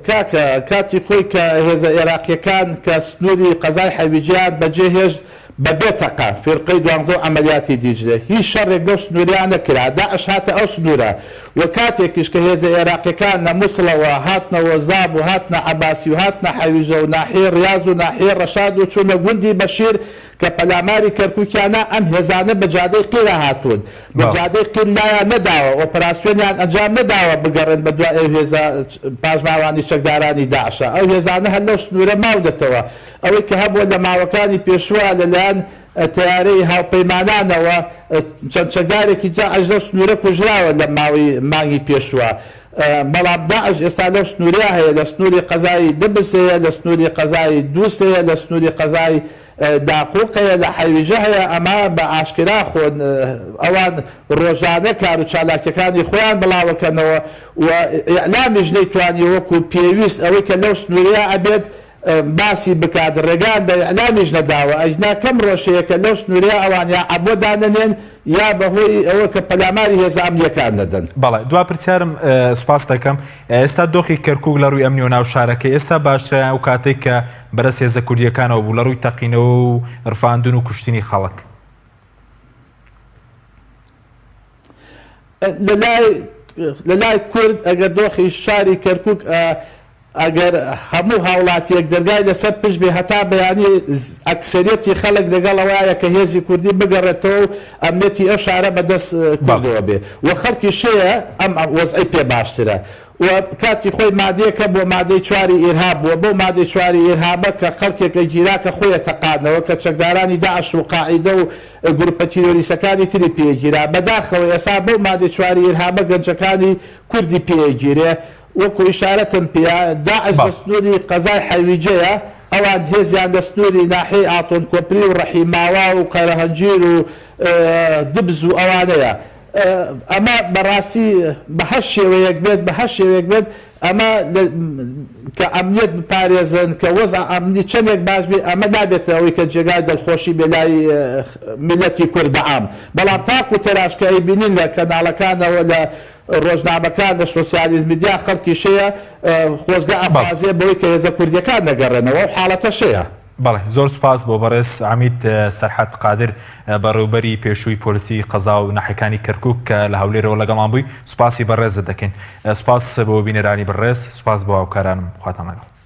Speaker 3: کاکە کاتی خۆی کە هێزە عێراقیەکان کە سنووری قەزای حەویجیان بەجێهێشت بە بێتەقە فێرقەی دوانزە ئەمەلیاتی دیجرە هیچ شەڕێک لەو سنووریان نەکرا داعش هاتە ئەو سنوورە و کاتێکیش کە هێزە عێراقیەکان نەمووسڵەوە هاتنەوە زاب و هاتنە عەباسی و هاتنە حەویژە و ناحیە ڕیاض و ناحیە ڕەشاد و چوونە گوندی بەشیر کە پەلاماری کەرکووکیانە ئەم هێزانە بە جادەی قیرە هاتوون بە جادەی قیر لایان نەداوە ئۆپراسیۆنیان ئەنجام نەداوە بگەڕێن بە دوای ئەو هێزە پاژماوانی چەکدارانی داعشە ئەو هێزانە هەر لەو سنوورە ماودەتەوە ئەوەی کە هەبووە لە ماوەکانی پێشوە لەلایەن تیارەی هاوپەیمانانەوە چەند چەکدارێکی داعش لەو سنوورە کوژراوە لە ماوەی مانگی پێشوە بەڵام داعش ئێستا لەو سنوورە هەیە لە سنووری قەزای دبسەیە لە سنووری قەزای دووسەیە لە سنووری قەزای داقوقەیە لە حەویژە هەیە ئەمە بە ئاشکرا خۆن ئەوان ڕۆژانە کار و چالاکیەکانی خۆیان بڵاوەکەنەوە و ئیعلامیش نەیتوانی وەکو پێویست ئەوەی کە لەو سنووریە ئەبێت باسی بکات ڕێگان بە ئیعلامیش نەداوە ئەجنا کەم ڕۆژەیە کە لەو سنووریە ئەوان یا ئەبۆ دانەنێن یا بەهۆی ئەوە کە پەلاماری هێزە ئەمنیەکان نەدەن
Speaker 1: بەڵێ دوا پرسیارم سوپاس دەکەم ئێستا دۆخی کەرکووک لە ڕووی ئەمنی و ناو شارەکە ئێستا باشترە ئەو کاتێک کە بەرەس هێزە کوردیەکانەوە بوو لە ڕووی تەقینەوە و ڕفاندن و کوشتنی خەڵک
Speaker 3: لە لای کورد ئەگەر دۆخی شاری کەرکووک ئەگەر هەموو هاوڵاتیەک دەرگای لەسەر پشت بێ هەتا بەیانی ئەکسەریەتی خەڵک لەگەڵەوەیە کە هێزی کوردی بگەڕێتەوە ئەمنێتی ئەو شارە بەدەست کوردەوە بێ و خەڵکی شەیە ئەم وەزعی پێ باشترە و کاتی خۆی مادەیەکە بۆ مادەی چواری ئێرهاب بووە بۆ مادەی چواری ئێرهابە کە خەڵکێکە گیرا کە خۆیە تەقانەوە کە چەکدارانی داعش و قاعیدە و گروپە تیرۆریستەکانی تری پێگیرا بەداخەوە ئێستا بۆ مادەی چواری ئێرهابە گەنجەکانی کوردی پێگیرێ وەکو ئیشارەتم پێە داعش دەستوری قەزای حەویجەیە ئەوان هێزیان دەستوری ناحەی ئاتۆن کۆپری و ڕەحیماوا و قەرەهەنجیر و دبز و ئەوانەیە ئەمە بەڕاستی بە هەر شێوەیەک بێت ئەمە کە ئەمنیەت بپارێزن کە وەزع ئەمنی چەندێک باش بێت ئەمە نابێتە ئەوەی کە جێگای دڵخۆشی بێلای میلەتی کورد بەعام بەڵام تاکو تەراشکایی بینین لە کەناڵەکانەوە لە ڕۆژنامەکان لە سۆسیالیزم میدیا خەڵکی شەیە خۆزگە ئەفازێ بەوەی کە هێزە کوردیەکان نەگەڕێنەوە و حاڵەتە شەیە.
Speaker 1: بەڵێ زۆر سوپاس بۆ بەڕێز عەمید سەرحەد قادر بەڕێوەبەری پێشووی پۆلیسی قەزا و ناحەکانی کەرکووک کە لە هەولێرەوە لەگەڵمان بووی سوپاسی بەڕێزت دەکەین سوپاس بۆ بینەرانی بەڕێز سوپاس بۆ هاوکارانم خواتان لەگەڵ